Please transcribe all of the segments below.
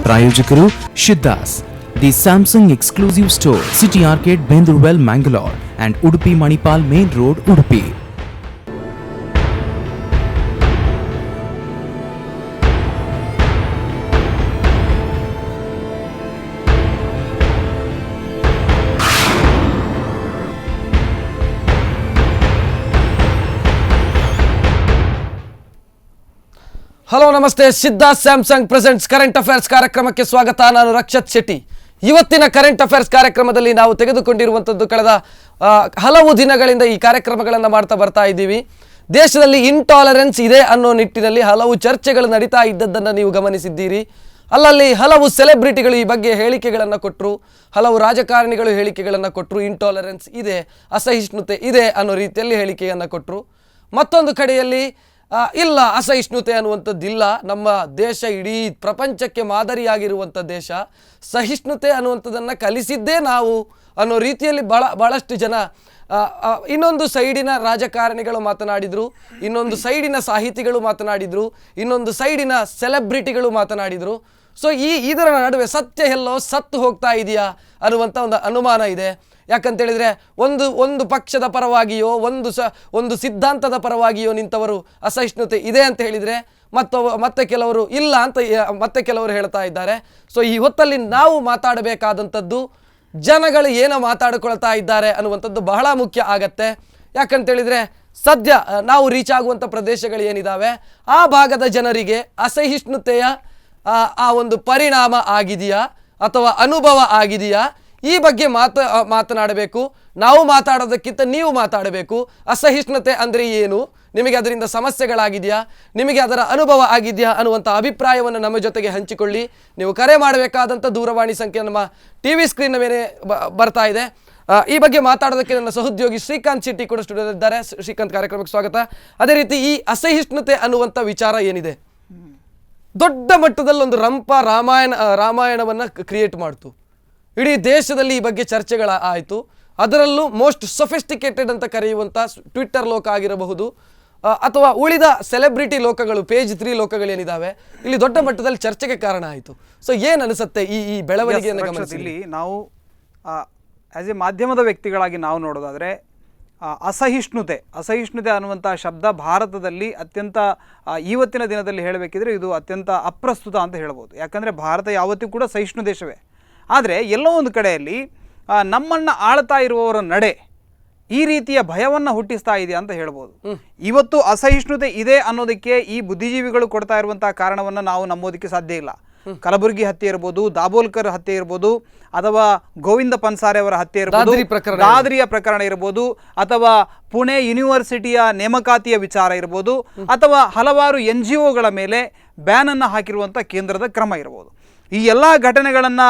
ಪ್ರಾಯೋಜಕರು Siddas, the Samsung exclusive store, city arcade, Bendurwell, Mangalore and Udupi Manipal main road, Udupi. Hello ನಮಸ್ತೆ. Siddas Samsung presents current affairs ಕಾರ್ಯಕ್ರಮಕ್ಕೆ ಸ್ವಾಗತ. ನಾನು ರಕ್ಷತ್ ಶೆಟ್ಟಿ. ಇವತ್ತಿನ ಕರೆಂಟ್ ಅಫೇರ್ಸ್ ಕಾರ್ಯಕ್ರಮದಲ್ಲಿ ನಾವು ತೆಗೆದುಕೊಂಡಿರುವಂಥದ್ದು ಕಳೆದ ಹಲವು ದಿನಗಳಿಂದ ಈ ಕಾರ್ಯಕ್ರಮಗಳನ್ನು ಮಾಡ್ತಾ ಬರ್ತಾ ಇದ್ದೀವಿ. ದೇಶದಲ್ಲಿ ಇಂಟಾಲರೆನ್ಸ್ ಇದೆ ಅನ್ನೋ ನಿಟ್ಟಿನಲ್ಲಿ ಹಲವು ಚರ್ಚೆಗಳು ನಡೀತಾ ಇದ್ದದ್ದನ್ನು ನೀವು ಗಮನಿಸಿದ್ದೀರಿ. ಅಲ್ಲಲ್ಲಿ ಹಲವು ಸೆಲೆಬ್ರಿಟಿಗಳು ಈ ಬಗ್ಗೆ ಹೇಳಿಕೆಗಳನ್ನು ಕೊಟ್ಟರು, ಹಲವು ರಾಜಕಾರಣಿಗಳು ಹೇಳಿಕೆಗಳನ್ನು ಕೊಟ್ಟರು. ಇಂಟಾಲರೆನ್ಸ್ ಇದೆ, ಅಸಹಿಷ್ಣುತೆ ಇದೆ ಅನ್ನೋ ರೀತಿಯಲ್ಲಿ ಹೇಳಿಕೆಯನ್ನು ಕೊಟ್ಟರು. ಮತ್ತೊಂದು ಕಡೆಯಲ್ಲಿ ಇಲ್ಲ, ಅಸಹಿಷ್ಣುತೆ ಅನ್ನುವಂಥದ್ದಿಲ್ಲ, ನಮ್ಮ ದೇಶ ಇಡೀ ಪ್ರಪಂಚಕ್ಕೆ ಮಾದರಿಯಾಗಿರುವಂಥ ದೇಶ, ಸಹಿಷ್ಣುತೆ ಅನ್ನುವಂಥದ್ದನ್ನು ಕಲಿಸಿದ್ದೇ ನಾವು ಅನ್ನೋ ರೀತಿಯಲ್ಲಿ ಭಾಳಷ್ಟು ಜನ ಇನ್ನೊಂದು ಸೈಡಿನ ರಾಜಕಾರಣಿಗಳು ಮಾತನಾಡಿದರು, ಇನ್ನೊಂದು ಸೈಡಿನ ಸಾಹಿತಿಗಳು ಮಾತನಾಡಿದರು, ಇನ್ನೊಂದು ಸೈಡಿನ ಸೆಲೆಬ್ರಿಟಿಗಳು ಮಾತನಾಡಿದರು. ಸೊ ಇದರ ನಡುವೆ ಸತ್ಯ ಎಲ್ಲೋ ಸತ್ತು ಹೋಗ್ತಾ ಇದೆಯಾ ಅನ್ನುವಂಥ ಒಂದು ಅನುಮಾನ ಇದೆ. ಯಾಕಂತೇಳಿದರೆ ಒಂದು ಪಕ್ಷದ ಪರವಾಗಿಯೋ ಒಂದು ಸಿದ್ಧಾಂತದ ಪರವಾಗಿಯೋ ನಿಂತವರು ಅಸಹಿಷ್ಣುತೆ ಇದೆ ಅಂತ ಹೇಳಿದರೆ ಮತ್ತೆ ಕೆಲವರು ಇಲ್ಲ ಅಂತ ಮತ್ತೆ ಕೆಲವರು ಹೇಳ್ತಾ ಇದ್ದಾರೆ. ಸೊ ಈ ಹೊತ್ತಲ್ಲಿ ನಾವು ಮಾತಾಡಬೇಕಾದಂಥದ್ದು ಜನಗಳು ಏನೋ ಮಾತಾಡಿಕೊಳ್ತಾ ಇದ್ದಾರೆ ಅನ್ನುವಂಥದ್ದು ಬಹಳ ಮುಖ್ಯ ಆಗತ್ತೆ. ಯಾಕಂತೇಳಿದರೆ ಸದ್ಯ ನಾವು ರೀಚ್ ಆಗುವಂಥ ಪ್ರದೇಶಗಳು ಏನಿದ್ದಾವೆ ಆ ಭಾಗದ ಜನರಿಗೆ ಅಸಹಿಷ್ಣುತೆಯ ಆ ಒಂದು ಪರಿಣಾಮ ಆಗಿದೆಯಾ ಅಥವಾ ಅನುಭವ ಆಗಿದೆಯಾ, ಈ ಬಗ್ಗೆ ಮಾತನಾಡಬೇಕು. ನಾವು ಮಾತಾಡೋದಕ್ಕಿಂತ ನೀವು ಮಾತಾಡಬೇಕು. ಅಸಹಿಷ್ಣುತೆ ಅಂದರೆ ಏನು, ನಿಮಗೆ ಅದರಿಂದ ಸಮಸ್ಯೆಗಳಾಗಿದೆಯಾ, ನಿಮಗೆ ಅದರ ಅನುಭವ ಆಗಿದೆಯಾ ಅನ್ನುವಂಥ ಅಭಿಪ್ರಾಯವನ್ನು ನಮ್ಮ ಜೊತೆಗೆ ಹಂಚಿಕೊಳ್ಳಿ. ನೀವು ಕರೆ ಮಾಡಬೇಕಾದಂಥ ದೂರವಾಣಿ ಸಂಖ್ಯೆ ನಮ್ಮ TV ಸ್ಕ್ರೀನ್ನ ಮೇಲೆ ಬರ್ತಾ ಇದೆ. ಈ ಬಗ್ಗೆ ಮಾತಾಡೋದಕ್ಕೆ ನನ್ನ ಸಹೋದ್ಯೋಗಿ ಶ್ರೀಕಾಂತ್ ಶೆಟ್ಟಿ ಕೂಡ ಸ್ಟುಡಿಯೋದಲ್ಲಿದ್ದಾರೆ. ಶ್ರೀಕಾಂತ್, ಕಾರ್ಯಕ್ರಮಕ್ಕೆ ಸ್ವಾಗತ. ಅದೇ ರೀತಿ ಈ ಅಸಹಿಷ್ಣುತೆ ಅನ್ನುವಂಥ ವಿಚಾರ ಏನಿದೆ, ದೊಡ್ಡ ಮಟ್ಟದಲ್ಲಿ ಒಂದು ರಾಮಾಯಣವನ್ನು ಕ್ರಿಯೇಟ್ ಮಾಡ್ತು. ಇಡೀ ದೇಶದಲ್ಲಿ ಈ ಬಗ್ಗೆ ಚರ್ಚೆಗಳ ಆಯಿತು. ಅದರಲ್ಲೂ ಮೋಸ್ಟ್ ಸೊಫಿಸ್ಟಿಕೇಟೆಡ್ ಅಂತ ಕರೆಯುವಂಥ ಟ್ವಿಟ್ಟರ್ ಲೋಕ ಆಗಿರಬಹುದು ಅಥವಾ ಉಳಿದ ಸೆಲೆಬ್ರಿಟಿ ಲೋಕಗಳು, ಪೇಜ್ 3 ಲೋಕಗಳೇನಿದ್ದಾವೆ, ಇಲ್ಲಿ ದೊಡ್ಡ ಮಟ್ಟದಲ್ಲಿ ಚರ್ಚೆಗೆ ಕಾರಣ ಆಯಿತು. ಸೊ ಏನು ಅನಿಸುತ್ತೆ ಈ ಬೆಳವಣಿಗೆಯನ್ನು ಗಮನಿಸಿ? ಇಲ್ಲಿ ನಾವು ಆ್ಯಸ್ ಎ ಮಾಧ್ಯಮದ ವ್ಯಕ್ತಿಗಳಾಗಿ ನಾವು ನೋಡೋದಾದರೆ ಅಸಹಿಷ್ಣುತೆ ಅನ್ನುವಂಥ ಶಬ್ದ ಭಾರತದಲ್ಲಿ ಅತ್ಯಂತ ಇವತ್ತಿನ ದಿನದಲ್ಲಿ ಹೇಳಬೇಕಿದ್ರೆ ಇದು ಅತ್ಯಂತ ಅಪ್ರಸ್ತುತ ಅಂತ ಹೇಳ್ಬೋದು. ಯಾಕಂದರೆ ಭಾರತ ಯಾವತ್ತೂ ಕೂಡ ಸಹಿಷ್ಣು ದೇಶವೇ. ಆದರೆ ಎಲ್ಲೋ ಒಂದು ಕಡೆಯಲ್ಲಿ ನಮ್ಮನ್ನು ಆಳ್ತಾ ಇರುವವರ ನಡೆ ಈ ರೀತಿಯ ಭಯವನ್ನು ಹುಟ್ಟಿಸ್ತಾ ಇದೆಯಾ ಅಂತ ಹೇಳ್ಬೋದು. ಇವತ್ತು ಅಸಹಿಷ್ಣುತೆ ಇದೆ ಅನ್ನೋದಕ್ಕೆ ಈ ಬುದ್ಧಿಜೀವಿಗಳು ಕೊಡ್ತಾ ಇರುವಂಥ ಕಾರಣವನ್ನು ನಾವು ನಂಬೋದಕ್ಕೆ ಸಾಧ್ಯ ಇಲ್ಲ. ಕಲಬುರಗಿ ಹತ್ಯೆ ಇರ್ಬೋದು, ದಾಬೋಲ್ಕರ್ ಹತ್ಯೆ ಇರ್ಬೋದು, ಅಥವಾ ಗೋವಿಂದ ಪನ್ಸಾರೆ ಅವರ ಹತ್ಯೆ ಇರ್ಬೋದು, ದಾದ್ರಿಯ ಪ್ರಕರಣ ಇರ್ಬೋದು, ಅಥವಾ ಪುಣೆ ಯೂನಿವರ್ಸಿಟಿಯ ನೇಮಕಾತಿಯ ವಿಚಾರ ಇರ್ಬೋದು, ಅಥವಾ ಹಲವಾರು NGOಗಳ ಮೇಲೆ ಬ್ಯಾನನ್ನು ಹಾಕಿರುವಂಥ ಕೇಂದ್ರದ ಕ್ರಮ ಇರ್ಬೋದು. ಈ ಎಲ್ಲ ಘಟನೆಗಳನ್ನು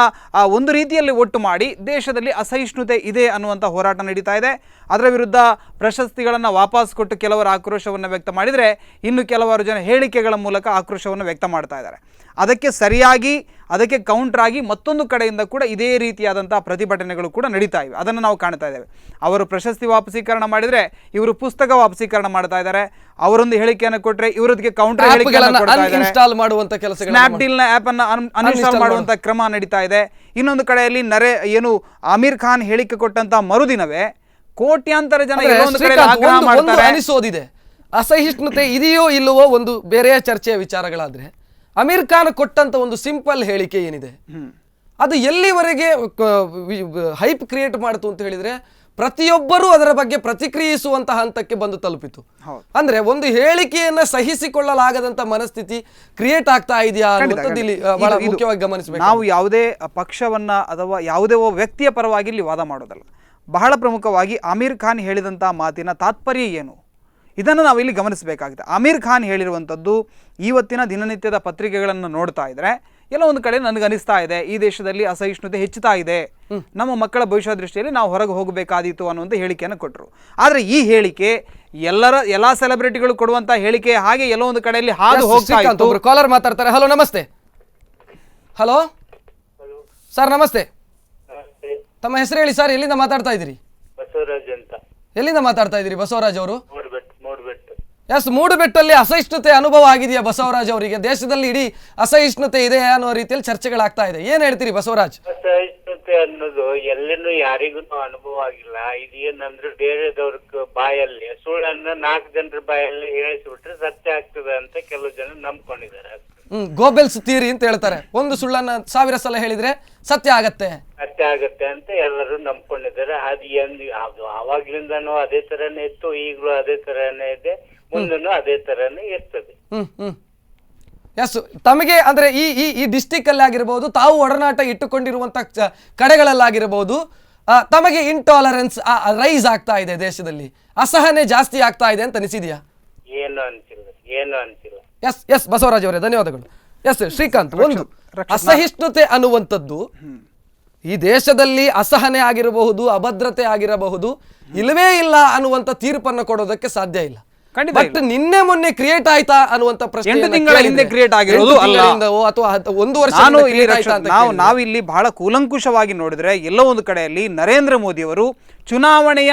ಒಂದು ರೀತಿಯಲ್ಲಿ ಒಟ್ಟು ಮಾಡಿ ದೇಶದಲ್ಲಿ ಅಸಹಿಷ್ಣುತೆ ಇದೆ ಅನ್ನುವಂಥ ಹೋರಾಟ ನಡೀತಾ ಇದೆ. ಅದರ ವಿರುದ್ಧ ಪ್ರಶಸ್ತಿಗಳನ್ನು ವಾಪಸ್ ಕೊಟ್ಟು ಕೆಲವರು ಆಕ್ರೋಶವನ್ನು ವ್ಯಕ್ತ ಮಾಡಿದರೆ, ಇನ್ನು ಕೆಲವಾರು ಜನ ಹೇಳಿಕೆಗಳ ಮೂಲಕ ಆಕ್ರೋಶವನ್ನು ವ್ಯಕ್ತ ಮಾಡ್ತಾ ಇದ್ದಾರೆ. ಅದಕ್ಕೆ ಸರಿಯಾಗಿ ಅದಕ್ಕೆ ಕೌಂಟ್ರಾಗಿ ಮತ್ತೊಂದು ಕಡೆಯಿಂದ ಕೂಡ ಇದೇ ರೀತಿಯಾದಂಥ ಪ್ರತಿಭಟನೆಗಳು ಕೂಡ ನಡೀತಾ ಇವೆ. ಅದನ್ನು ನಾವು ಕಾಣ್ತಾ ಇದ್ದೇವೆ. ಅವರು ಪ್ರಶಸ್ತಿ ವಾಪಸೀಕರಣ ಮಾಡಿದರೆ ಇವರು ಪುಸ್ತಕ ವಾಪಸೀಕರಣ ಮಾಡ್ತಾ ಇದ್ದಾರೆ. ಅವರೊಂದು ಹೇಳಿಕೆಯನ್ನು ಕೊಟ್ಟರೆ ಇವರೊಂದಿಗೆ ಕೌಂಟರ್ ಹೇಳಿಕೆಯನ್ನು ಕೊಡ್ತಾ ಇದ್ದಾರೆ. ಸ್ನ್ಯಾಪ್ಡೀಲ್ನ ಆ್ಯಪನ್ನು ಅನ್ಇನ್ಸ್ಟಾಲ್ ಮಾಡುವಂಥ ಕ್ರಮ ನಡೀತಾ ಇದೆ. ಇನ್ನೊಂದು ಕಡೆಯಲ್ಲಿ ಆಮೀರ್ ಖಾನ್ ಹೇಳಿಕೆ ಕೊಟ್ಟಂತ ಮರುದಿನವೇ ಕೋಟ್ಯಾಂತರ ಜನ ಅನಿಸೋದಿದೆ. ಅಸಹಿಷ್ಣುತೆ ಇದೆಯೋ ಇಲ್ಲವೋ ಒಂದು ಬೇರೆಯ ಚರ್ಚೆಯ ವಿಚಾರಗಳಾದ್ರೆ, ಅಮೀರ್ ಖಾನ್ ಕೊಟ್ಟಂತ ಒಂದು ಸಿಂಪಲ್ ಹೇಳಿಕೆ ಏನಿದೆ ಅದು ಎಲ್ಲಿವರೆಗೆ ಹೈಪ್ ಕ್ರಿಯೇಟ್ ಮಾಡ್ತು ಅಂತ ಹೇಳಿದ್ರೆ, ಪ್ರತಿಯೊಬ್ಬರೂ ಅದರ ಬಗ್ಗೆ ಪ್ರತಿಕ್ರಿಯಿಸುವಂತ ಹಂತಕ್ಕೆ ಬಂದು ತಲುಪಿತು. ಅಂದ್ರೆ ಒಂದು ಹೇಳಿಕೆಯನ್ನ ಸಹಿಸಿಕೊಳ್ಳಲಾಗದಂತ ಮನಸ್ಥಿತಿ ಕ್ರಿಯೇಟ್ ಆಗ್ತಾ ಇದೆಯಾ ಅನ್ನೋದು ಇಲ್ಲಿ ಬಹಳ ಮುಖ್ಯವಾಗಿ ಗಮನಿಸಬೇಕು. ನಾವು ಯಾವುದೇ ಪಕ್ಷವನ್ನ ಅಥವಾ ಯಾವುದೇ ವ್ಯಕ್ತಿಯ ಪರವಾಗಿ ಇಲ್ಲಿ ವಾದ ಮಾಡೋದಲ್ಲ. ಬಹಳ ಪ್ರಮುಖವಾಗಿ ಆಮೀರ್ ಖಾನ್ ಹೇಳಿದಂಥ ಮಾತಿನ ತಾತ್ಪರ್ಯ ಏನು, ಇದನ್ನು ನಾವು ಇಲ್ಲಿ ಗಮನಿಸಬೇಕಾಗಿದೆ. ಆಮೀರ್ ಖಾನ್ ಹೇಳಿರುವಂಥದ್ದು ಇವತ್ತಿನ ದಿನನಿತ್ಯದ ಪತ್ರಿಕೆಗಳನ್ನು ನೋಡ್ತಾ ಇದ್ರೆ ಎಲ್ಲ ಒಂದು ಕಡೆ ನನಗನಿಸ್ತಾ ಇದೆ ಈ ದೇಶದಲ್ಲಿ ಅಸಹಿಷ್ಣುತೆ ಹೆಚ್ಚುತ್ತಾ ಇದೆ, ನಮ್ಮ ಮಕ್ಕಳ ಭವಿಷ್ಯ ದೃಷ್ಟಿಯಲ್ಲಿ ನಾವು ಹೊರಗೆ ಹೋಗಬೇಕಾದೀತು ಅನ್ನುವಂಥ ಹೇಳಿಕೆಯನ್ನು ಕೊಟ್ಟರು. ಆದರೆ ಈ ಹೇಳಿಕೆ ಎಲ್ಲ ಸೆಲೆಬ್ರಿಟಿಗಳು ಕೊಡುವಂಥ ಹೇಳಿಕೆ ಹಾಗೆ ಎಲ್ಲೋ ಒಂದು ಕಡೆಯಲ್ಲಿ ಹಾದು ಹೋಗ್ತಾ ಇತ್ತು. ಕಾಲರ್ ಮಾತಾಡ್ತಾರೆ. ಹಲೋ, ನಮಸ್ತೆ. ಹಲೋ ಸರ್, ನಮಸ್ತೆ. ತಮ್ಮ ಹೆಸರು ಹೇಳಿ ಸರ್, ಎಲ್ಲಿಂದ ಮಾತಾಡ್ತಾ ಇದ್ದೀರಿ? ಬಸವರಾಜ್ ಅಂತ. ಎಲ್ಲಿಂದ ಮಾತಾಡ್ತಾ ಇದ್ದೀರಿ ಬಸವರಾಜ್ ಅವರು? ಎಸ್, ಮೂಡುಬೆಟ್ಟಲ್ಲಿ ಅಸಹಿಷ್ಣುತೆ ಅನುಭವ ಆಗಿದೆಯಾ ಬಸವರಾಜ್ ಅವರಿಗೆ? ದೇಶದಲ್ಲಿ ಇಡೀ ಅಸಹಿಷ್ಣುತೆ ಇದೆ ಅನ್ನೋ ರೀತಿಯಲ್ಲಿ ಚರ್ಚೆಗಳಾಗ್ತಾ ಇದೆ. ಏನ್ ಹೇಳ್ತೀರಿ ಬಸವರಾಜ್? ಅಸಹಿಷ್ಣುತೆ ಅನ್ನೋದು ಎಲ್ಲೇನು ಯಾರಿಗೂ ಅನುಭವ ಆಗಿಲ್ಲ. ಇದೇನಂದ್ರೆ ಬೇರೆದವ್ರ ಬಾಯಲ್ಲಿ ಸುಳ್ಳನ್ನ 4 ಜನರ ಬಾಯಲ್ಲಿ ಹೇಳಿಸ್ಬಿಟ್ರೆ ಸತ್ಯ ಆಗ್ತದೆ ಅಂತ ಕೆಲವು ಜನ ನಂಬ್ಕೊಂಡಿದ್ದಾರೆ. ಗೋಬೆಲ್ಸ್ ಥಿಯರಿ ಅಂತ ಹೇಳ್ತಾರೆ. ಒಂದು ಸುಳ್ಳನ್ನ 1000 ಸಲ ಹೇಳಿದ್ರೆ ಸತ್ಯ ಆಗತ್ತೆ ಅಂತ ಎಲ್ಲರೂ ನಂಬ್ಕೊಂಡಿದ್ದಾರೆ. ಅದು ಆವಾಗ್ಲಿಂದನೂ ಅದೇ ತರನೇ ಇತ್ತು, ಈಗಲೂ ಅದೇ ತರನೇ ಇದೆ, ಮುಂದೂ ಅದೇ ತರನೇ ಇರ್ತದೆ. ಎಸ್, ತಮಗೆ ಅಂದ್ರೆ ಈ ಡಿಸ್ಟಿಕ್ ಅಲ್ಲಿ ಆಗಿರ್ಬೋದು, ತಾವು ಒಡನಾಟ ಇಟ್ಟುಕೊಂಡಿರುವಂತ ಕಡೆಗಳಲ್ಲಾಗಿರ್ಬೋದು, ತಮಗೆ ಇಂಟಾಲರೆನ್ಸ್ ರೈಸ್ ಆಗ್ತಾ ಇದೆ, ದೇಶದಲ್ಲಿ ಅಸಹನೆ ಜಾಸ್ತಿ ಆಗ್ತಾ ಇದೆ ಅಂತ ಅನಿಸಿದ್ಯಾ? ಏನು ಅನ್ಸಿಲ್ಲ. ಎಸ್ ಬಸವರಾಜ್ ಅವರೇ, ಧನ್ಯವಾದಗಳು. ಎಸ್ ಶ್ರೀಕಾಂತ್, ಒಂದು ಅಸಹಿಷ್ಣುತೆ ಅನ್ನುವಂಥದ್ದು ಈ ದೇಶದಲ್ಲಿ ಅಸಹನೆ ಆಗಿರಬಹುದು, ಅಭದ್ರತೆ ಆಗಿರಬಹುದು, ಇಲ್ಲವೇ ಇಲ್ಲ ಅನ್ನುವಂಥ ತೀರ್ಪನ್ನು ಕೊಡೋದಕ್ಕೆ ಸಾಧ್ಯ ಇಲ್ಲ. ಬಟ್ ನಿನ್ನೆ ಮೊನ್ನೆ ಕ್ರಿಯೇಟ್ ಆಯ್ತಾ ಅನ್ನುವಂಥ ಪ್ರಶ್ನೆ 8 ತಿಂಗಳ ಹಿಂದೆ ಕ್ರಿಯೇಟ್ ಆಗಿರೋದು ಅಲ್ಲ, ಅಥವಾ 1 ವರ್ಷ ನಾವಿಲ್ಲಿ ಬಹಳ ಕೂಲಂಕುಷವಾಗಿ ನೋಡಿದ್ರೆ ಎಲ್ಲೋ ಒಂದು ಕಡೆಯಲ್ಲಿ ನರೇಂದ್ರ ಮೋದಿಯವರು ಚುನಾವಣೆಯ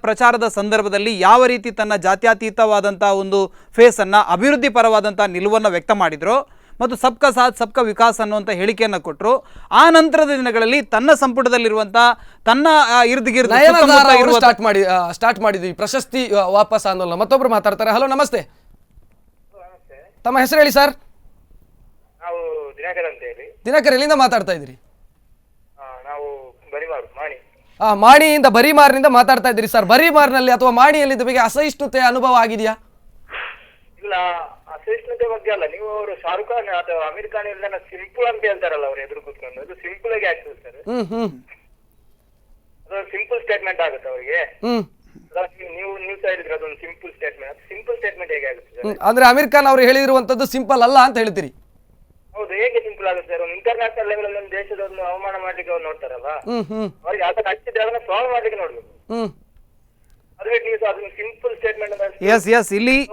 ಪ್ರಚಾರದ ಸಂದರ್ಭದಲ್ಲಿ ಯಾವ ರೀತಿ ತನ್ನ ಜಾತ್ಯತೀತವಾದಂತಹ ಒಂದು ಫೇಸ್ ಅನ್ನ, ಅಭಿವೃದ್ಧಿ ಪರವಾದಂತಹ ನಿಲುವನ್ನು ವ್ಯಕ್ತ ಮಾಡಿದ್ರು ಮತ್ತು ಸಬ್ಕಾ ಸಾಥ್ ಸಬ್ಕಾ ವಿಕಾಸ್ ಅನ್ನುವಂಥ ಹೇಳಿಕೆಯನ್ನು ಕೊಟ್ಟರು. ಆ ನಂತರದ ದಿನಗಳಲ್ಲಿ ತನ್ನ ಸಂಪುಟದಲ್ಲಿರುವಂತಹ ತನ್ನ ಸ್ಟಾರ್ಟ್ ಮಾಡಿದ್ವಿ ಪ್ರಶಸ್ತಿ ವಾಪಸ್ ಆಂದೋಲನ. ಮತ್ತೊಬ್ರು ಮಾತಾಡ್ತಾರೆ. ಹಲೋ, ನಮಸ್ತೆ. ತಮ್ಮ ಹೆಸರು ಹೇಳಿ ಸರ್. ನಾವು ದಿನಕರ್ ಅಂತ ಹೇಳಿ. ದಿನಕರ್, ಎಲ್ಲಿಂದ ಮಾತಾಡ್ತಾ ಇದ್ದೀರಿ? ನಾವು ಬರಿಮಾರು ಮಾಣಿ. ಮಾಣಿಯಿಂದ, ಬರಿಮಾರ್ನಿಂದ ಮಾತಾಡ್ತಾ ಇದ್ದೀರಿ ಸರ್. ಬರಿಮಾರ್ನಲ್ಲಿ ಅಥವಾ ಮಾಣಿಯಲ್ಲಿ ಬಗ್ಗೆ ಅಸಹಿಷ್ಣುತೆ ಅನುಭವ ಆಗಿದೆಯಾ? ಇಲ್ಲ, ಅಸಹಿಷ್ಣುತೆ ಬಗ್ಗೆ ಅಲ್ಲ. ನೀವು ಅವರು ಶಾರುಖ್ ಖಾನ್ ಅಥವಾ ಅಮೀರ್ ಖಾನ್ ಎಲ್ಲ ಸಿಂಪಲ್ ಅಂತ ಹೇಳ್ತಾರಲ್ಲ, ಅವ್ರು ಎದುರು ಕೂತ್ಕೊಂಡು, ಅದು ಸಿಂಪಲ್ ಆಗಿ ಆಗ್ತದೆ ಸರ್. ಅದೊಂದು ಸಿಂಪಲ್ ಸ್ಟೇಟ್ಮೆಂಟ್ ಆಗುತ್ತೆ ಅವರಿಗೆ. ನೀವು ಹೇಳಿದ್ರೆ ಅದೊಂದು ಸಿಂಪಲ್ ಸ್ಟೇಟ್ಮೆಂಟ್ ಹೇಗೆ ಆಗುತ್ತೆ? ಅಂದ್ರೆ ಅಮೀರ್ ಖಾನ್ ಅವರು ಹೇಳಿರುವಂತದ್ದು ಸಿಂಪಲ್ ಅಲ್ಲ ಅಂತ ಹೇಳ್ತೀರಿ? ಹೌದು, ಹೇಗೆ ಸಿಂಪಲ್ ಆಗುತ್ತೆ ಸರ್? ಒಂದು ಇಂಟರ್ನ್ಯಾಷನಲ್ ಲೆವೆಲ್ ಅಲ್ಲಿ ಒಂದು ದೇಶದವ್ರನ್ನು ಅವಮಾನ ಮಾಡ್ಲಿಕ್ಕೆ ಅವ್ರು ನೋಡ್ತಾರಲ್ಲ, ಅವ್ರಿಗೆ ಅದನ್ನ ಹಚ್ಚಿದ್ರೆ ಅದನ್ನ ಸಾಲ್ವ್ ಮಾಡ್ಲಿಕ್ಕೆ ನೋಡ್ಬೇಕು. ಅದನ್ನ ಸಿಂಪಲ್ ಸ್ಟೇಟ್ಮೆಂಟ್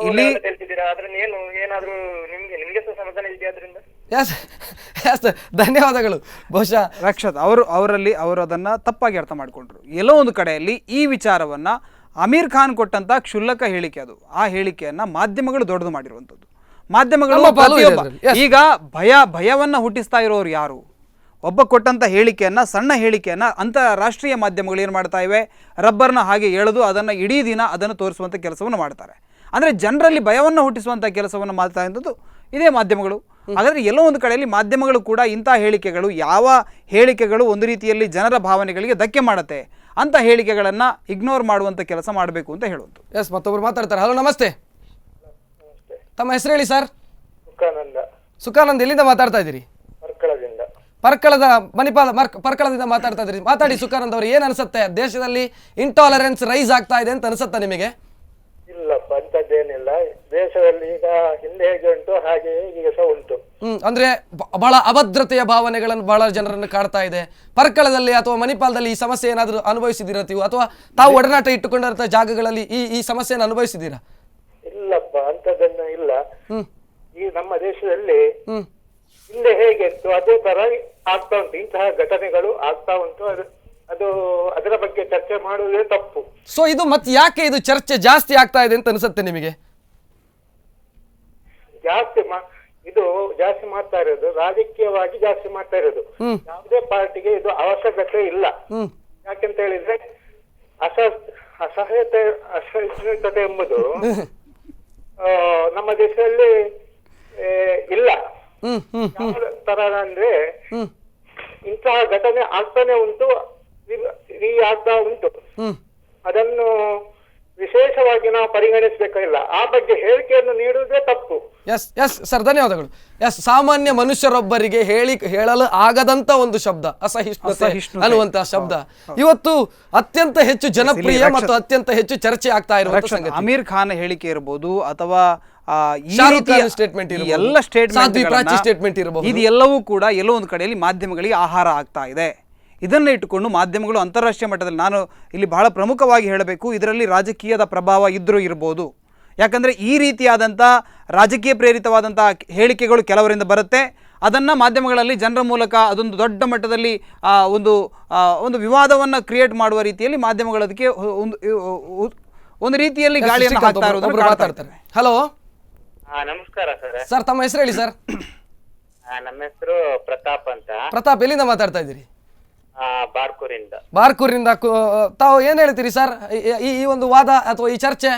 ಇಲ್ಲಿ ಹೇಳ್ತಿದ್ದೀರಾ, ಅದ್ರಲ್ಲಿ ಏನಾದ್ರೂ ನಿಮ್ಗೆ ಸಮಾಧಾನ ಇದೆಯಾ ಅದರಿಂದ? ಧನ್ಯವಾದಗಳು. ಬಹುಶಃ ರಕ್ಷತ್ ಅವರು ಅದನ್ನ ತಪ್ಪಾಗಿ ಅರ್ಥ ಮಾಡಿಕೊಂಡ್ರು. ಎಲ್ಲೋ ಒಂದು ಕಡೆಯಲ್ಲಿ ಈ ವಿಚಾರವನ್ನ ಅಮೀರ್ ಖಾನ್ ಕೊಟ್ಟಂತ ಕ್ಷುಲ್ಲಕ ಹೇಳಿಕೆ ಅದು. ಆ ಹೇಳಿಕೆಯನ್ನ ಮಾಧ್ಯಮಗಳು ದೊಡ್ಡದು ಮಾಡಿರುವಂಥದ್ದು. ಮಾಧ್ಯಮಗಳು ಈಗ ಭಯವನ್ನ ಹುಟ್ಟಿಸ್ತಾ ಇರೋರು ಯಾರು? ಒಬ್ಬ ಕೊಟ್ಟಂತ ಹೇಳಿಕೆಯನ್ನ, ಸಣ್ಣ ಹೇಳಿಕೆಯನ್ನ ಅಂತಾರಾಷ್ಟ್ರೀಯ ಮಾಧ್ಯಮಗಳು ಏನು ಮಾಡ್ತಾ ಇವೆ? ರಬ್ಬರ್ನ ಹಾಗೆ ಎಳೆದು ಅದನ್ನು ಇಡೀ ದಿನ ಅದನ್ನು ತೋರಿಸುವಂಥ ಕೆಲಸವನ್ನು ಮಾಡ್ತಾರೆ. ಅಂದರೆ ಜನರಲ್ಲಿ ಭಯವನ್ನು ಹುಟ್ಟಿಸುವಂಥ ಕೆಲಸವನ್ನು ಮಾಡ್ತಾ ಇದ್ದದ್ದು ಇದೇ ಮಾಧ್ಯಮಗಳು. ಹಾಗಾದರೆ ಎಲ್ಲೋ ಒಂದು ಕಡೆಯಲ್ಲಿ ಮಾಧ್ಯಮಗಳು ಕೂಡ ಇಂಥ ಹೇಳಿಕೆಗಳು, ಯಾವ ಹೇಳಿಕೆಗಳು ಒಂದು ರೀತಿಯಲ್ಲಿ ಜನರ ಭಾವನೆಗಳಿಗೆ ಧಕ್ಕೆ ಮಾಡುತ್ತೆ ಅಂತ ಹೇಳಿಕೆಗಳನ್ನು ಇಗ್ನೋರ್ ಮಾಡುವಂಥ ಕೆಲಸ ಮಾಡಬೇಕು ಅಂತ ಹೇಳುವಂಥದ್ದು. ಎಸ್, ಮತ್ತೊಬ್ರು ಮಾತಾಡ್ತಾರೆ. ಹಲೋ, ನಮಸ್ತೆ. ತಮ್ಮ ಹೆಸರು ಹೇಳಿ ಸರ್. ಸುಖಾನಂದ್, ಎಲ್ಲಿಂದ ಮಾತಾಡ್ತಾ ಇದ್ದೀರಿ? ಪರ್ಕಳದ ಪರ್ಕಳದಿಂದ ಮಾತಾಡ್ತಾ ಇದ್ರಿ. ಮಾತಾಡಿ ಸುಖಾನಂದ್ ಅವರು. ಏನ್ ಅನ್ಸುತ್ತೆ, ದೇಶದಲ್ಲಿ ಇಂಟಾಲರೆನ್ಸ್ ರೈಸ್ ಆಗ್ತಾ ಇದೆ ಅಂತ ಅನ್ಸುತ್ತಾ ನಿಮಗೆ? ಇಲ್ಲಪ್ಪ, ಅಂತದ್ದೇನಿಲ್ಲ. ದೇಶದಲ್ಲಿ ಈಗ ಹಿಂದೆ ಹೇಗೆ ಉಂಟು ಹಾಗೆ ಈಗ ಸಹ ಉಂಟು. ಅಂದ್ರೆ ಬಹಳ ಅಭದ್ರತೆಯ ಭಾವನೆಗಳನ್ನು ಬಹಳ ಜನರನ್ನು ಕಾಡ್ತಾ ಇದೆ. ಪರ್ಕಳದಲ್ಲಿ ಅಥವಾ ಮಣಿಪಾಲದಲ್ಲಿ ಈ ಸಮಸ್ಯೆ ಏನಾದರೂ ಅನುಭವಿಸಿದ್ದೀರಾ ನೀವು, ಅಥವಾ ತಾವು ಒಡನಾಟ ಇಟ್ಟುಕೊಂಡಿರೋ ಜಾಗಗಳಲ್ಲಿ ಈ ಸಮಸ್ಯೆಯನ್ನು ಅನುಭವಿಸಿದ್ದೀರಾ? ಇಲ್ಲಪ್ಪ, ಅಂತದನ್ನ ಇಲ್ಲ. ಈ ನಮ್ಮ ದೇಶದಲ್ಲಿ ಹಿಂದೆ ಹೇಗೆ ಇತ್ತು ಅದೇ ತರ ಆಗ್ತಾ ಉಂಟು. ಇಂತಹ ಘಟನೆಗಳು ಆಗ್ತಾ ಉಂಟು. ಅದು ಅದರ ಬಗ್ಗೆ ಚರ್ಚೆ ಮಾಡುವುದೇ ತಪ್ಪು. ಸೊ ಇದು ಮತ್ತೆ ಯಾಕೆ ಇದು ಚರ್ಚೆ ಜಾಸ್ತಿ ಆಗ್ತಾ ಇದೆ ಅಂತ ಅನಿಸುತ್ತೆ ನಿಮಗೆ? ಇದು ಜಾಸ್ತಿ ಮಾಡ್ತಾ ಇರೋದು ರಾಜಕೀಯವಾಗಿ ಜಾಸ್ತಿ ಮಾಡ್ತಾ ಇರೋದು. ಯಾವುದೇ ಪಾರ್ಟಿಗೆ ಇದು ಅವಶ್ಯಕತೆ ಇಲ್ಲ. ಯಾಕೆಂತ ಹೇಳಿದ್ರೆ ಅಸಹಿಷ್ಣುತೆ ಎಂಬುದು ನಮ್ಮ ದೇಶದಲ್ಲಿ ಇಲ್ಲ. ತರ ಅಂದ್ರೆ ಇಂತಹ ಘಟನೆ ಆಗ್ತಾನೆ ಉಂಟು, ಆಗ್ತಾ ಉಂಟು. ಅದನ್ನು ವಿಶೇಷವಾಗಿ ನಾವು ಪರಿಗಣಿಸಬೇಕಿಲ್ಲ. ಆ ಬಗ್ಗೆ ಹೇಳಿಕೆಯನ್ನು ನೀಡುವುದೇ ತಪ್ಪು. ಎಸ್ ಸರ್, ಧನ್ಯವಾದಗಳು. ಎಸ್, ಸಾಮಾನ್ಯ ಮನುಷ್ಯರೊಬ್ಬರಿಗೆ ಹೇಳಲು ಆಗದಂತ ಒಂದು ಶಬ್ದ ಅಸಹಿಷ್ಣುತೆ ಅನ್ನುವಂತಹ ಶಬ್ದ ಇವತ್ತು ಅತ್ಯಂತ ಹೆಚ್ಚು ಜನಪ್ರಿಯ ಮತ್ತು ಅತ್ಯಂತ ಹೆಚ್ಚು ಚರ್ಚೆ ಆಗ್ತಾ ಇರುವಂತಹ ಸಂಗತಿ. ಅಮೀರ್ ಖಾನ್ ಹೇಳಿಕೆ ಇರಬಹುದು, ಅಥವಾ ಸ್ಟೇಟ್ಮೆಂಟ್ ಎಲ್ಲ ಸ್ಟೇಟ್ಮೆಂಟ್ ಇರಬಹುದು, ಇದು ಎಲ್ಲವೂ ಕೂಡ ಎಲ್ಲೋ ಒಂದು ಕಡೆಯಲ್ಲಿ ಮಾಧ್ಯಮಗಳಿಗೆ ಆಹಾರ ಆಗ್ತಾ ಇದೆ. ಇದನ್ನು ಇಟ್ಟುಕೊಂಡು ಮಾಧ್ಯಮಗಳು ಅಂತಾರಾಷ್ಟ್ರೀಯ ಮಟ್ಟದಲ್ಲಿ, ನಾನು ಇಲ್ಲಿ ಬಹಳ ಪ್ರಮುಖವಾಗಿ ಹೇಳಬೇಕು, ಇದರಲ್ಲಿ ರಾಜಕೀಯದ ಪ್ರಭಾವ ಇದ್ರೂ ಇರಬಹುದು. ಯಾಕಂದರೆ ಈ ರೀತಿಯಾದಂಥ ರಾಜಕೀಯ ಪ್ರೇರಿತವಾದಂಥ ಹೇಳಿಕೆಗಳು ಕೆಲವರಿಂದ ಬರುತ್ತೆ. ಅದನ್ನು ಮಾಧ್ಯಮಗಳಲ್ಲಿ ಜನರ ಮೂಲಕ ಅದೊಂದು ದೊಡ್ಡ ಮಟ್ಟದಲ್ಲಿ ಒಂದು ವಿವಾದವನ್ನು ಕ್ರಿಯೇಟ್ ಮಾಡುವ ರೀತಿಯಲ್ಲಿ ಮಾಧ್ಯಮಗಳು ಅದಕ್ಕೆ ಒಂದು ರೀತಿಯಲ್ಲಿ ಗಾಳಿಯನ್ನು ಹಾಕ್ತಾ ಇರೋದನ್ನ ಕಾಣ್ತಾ ಇದ್ದೇವೆ. ಹಲೋ ನಮಸ್ಕಾರ ಸರ್. ಸರ್, ತಮ್ಮ ಹೆಸರು ಹೇಳಿ ಸರ್. ನಮ್ಮ ಹೆಸರು ಪ್ರತಾಪ್ ಅಂತ, ಪ್ರತಾಪ್, ಎಲ್ಲಿಂದ ಮಾತಾಡ್ತಾ ಇದ್ದೀರಿ? ಬಾರ್ಕೂರಿಂದ. ಬಾರ್ಕೂರಿಂದ. ತಾವು ಏನ್ ಹೇಳ್ತೀರಿ ಸರ್, ಈ ಒಂದು ವಾದ ಅಥವಾ ಈ ಚರ್ಚೆ